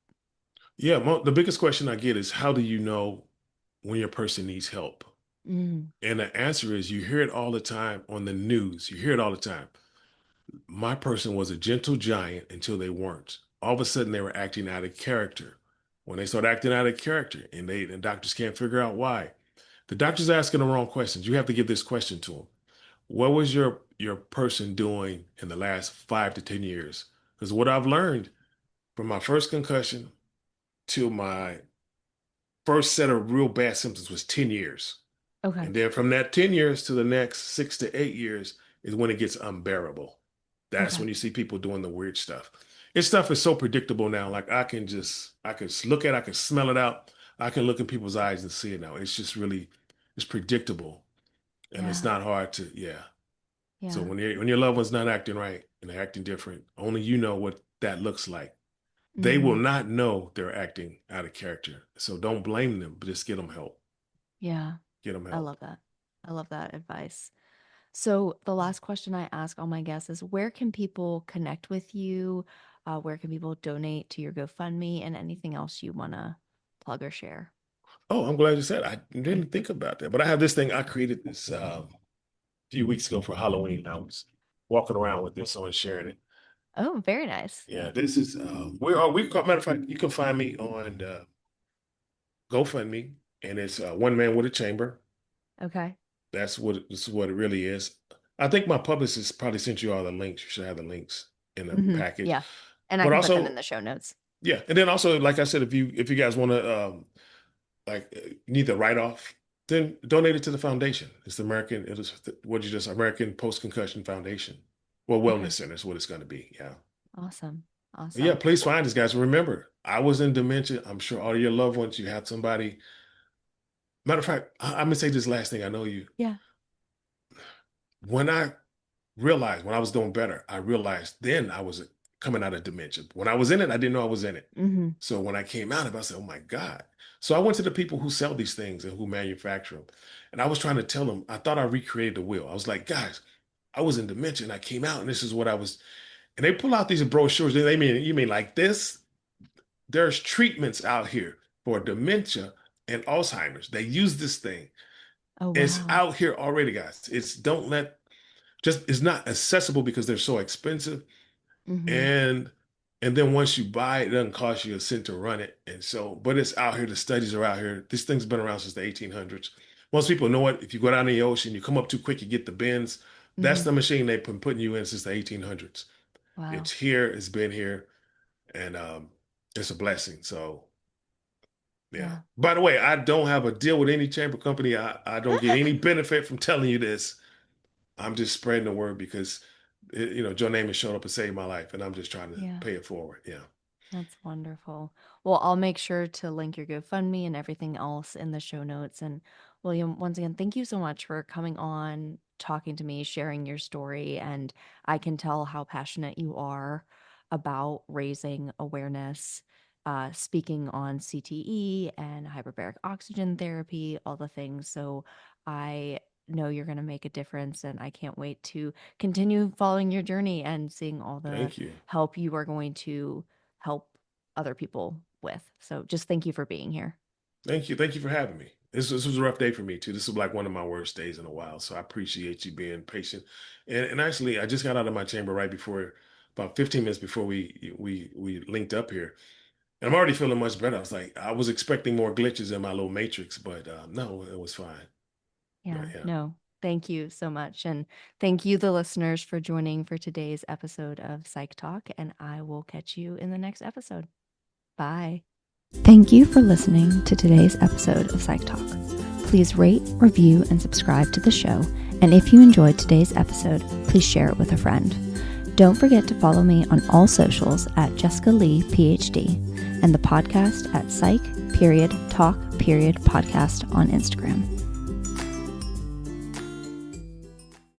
Yeah. The biggest question I get is how do you know when your person needs help? Mm. And the answer is you hear it all the time on the news. You hear it all the time. My person was a gentle giant until they weren't. All of a sudden, they were acting out of character. When they start acting out of character, and doctors can't figure out why, the doctor's asking the wrong questions. You have to give this question to them: what was your person doing in the last 5 to 10 years? Because what I've learned from my first concussion to my first set of real bad symptoms was 10 years. Okay. And then from that 10 years to the next 6 to 8 years is when it gets unbearable. That's Okay. when you see people doing the weird stuff. This stuff is so predictable now. Like I can look at it, I can smell it out. I can look in people's eyes and see it now. It's just really, it's predictable. And it's Yeah. not hard to, yeah. So Yeah. when your loved one's not acting right and they're acting different, only you know what that looks like. They will Hmm. not know they're acting out of character. So don't blame them, but just get them help. Yeah. Get them I help. love that. I love that advice. So the last question I ask all my guests is, where can people connect with you? Where can people donate to your GoFundMe, and anything else you want to plug or share? Oh, I'm glad you said. I didn't think about that, but I have this thing. I created this a few weeks ago for Halloween. I was walking around with this on sharing it. Oh, very nice. Yeah, this is matter of fact, you can find me on GoFundMe, and it's one man with a chamber. Okay. This is what it really is. I think my publicist probably sent you all the links. You should have the links in the package. Yeah. And I But can put them in also, the show notes. yeah, and then also, like I said, if you guys want to need the write off, then donate it to the foundation. It's the American. It is what you just American Post Concussion Foundation. Well, Wellness Okay. Center is what it's going to be. Yeah. Awesome. But yeah, Awesome. please find us, guys. Remember, I was in dementia. I'm sure all your loved ones, you had somebody. Matter of fact, I'm gonna say this last thing. I know you. Yeah. When I realized when I was doing better, I realized then I was coming out of dementia. When I was in it, I didn't know I was in it. Mm-hmm. So when I came out of it, I said, oh my God. So I went to the people who sell these things and who manufacture them. And I was trying to tell them, I thought I recreated the wheel. I was like, guys, I was in dementia and I came out and this is what I was. And they pull out these brochures. They mean, you mean like this? There's treatments out here for dementia and Alzheimer's. They use this thing. Oh, It's wow. out here already, guys. It's not accessible because they're so expensive. Mm-hmm. And then once you buy it, it doesn't cost you a cent to run it. And so, but it's out here. The studies are out here. This thing's been around since the 1800s. Most people know it. If you go down in the ocean, you come up too quick, you get the bends. That's Mm-hmm. the machine they've been putting you in since the 1800s. Wow. It's here. It's been here, and it's a blessing. So yeah. Yeah. By the way, I don't have a deal with any chamber company. I don't get any benefit from telling you this. I'm just spreading the word because Joe Namath showed up and saved my life, and I'm just trying to Yeah. pay it forward. Yeah. That's wonderful. Well, I'll make sure to link your GoFundMe and everything else in the show notes. And William, once again, thank you so much for coming on, talking to me, sharing your story. And I can tell how passionate you are about raising awareness, speaking on CTE and hyperbaric oxygen therapy, all the things. So I know you're going to make a difference. And I can't wait to continue following your journey and seeing all the Thank you. help you are going to help other people with. So just thank you for being here. Thank you. Thank you for having me. This was a rough day for me too. This was like one of my worst days in a while. So I appreciate you being patient. And actually, I just got out of my chamber right before, about 15 minutes before we linked up here. And I'm already feeling much better. I was expecting more glitches in my little matrix, but no, it was fine. Yeah, Yeah. no, thank you so much. And thank you, the listeners, for joining for today's episode of Psych Talk. And I will catch you in the next episode. Bye. Thank you for listening to today's episode of Psych Talk. Please rate, review, and subscribe to the show. And if you enjoyed today's episode, please share it with a friend. Don't forget to follow me on all socials at Jessica Lee, PhD, and the podcast at Psych Talk Podcast on Instagram.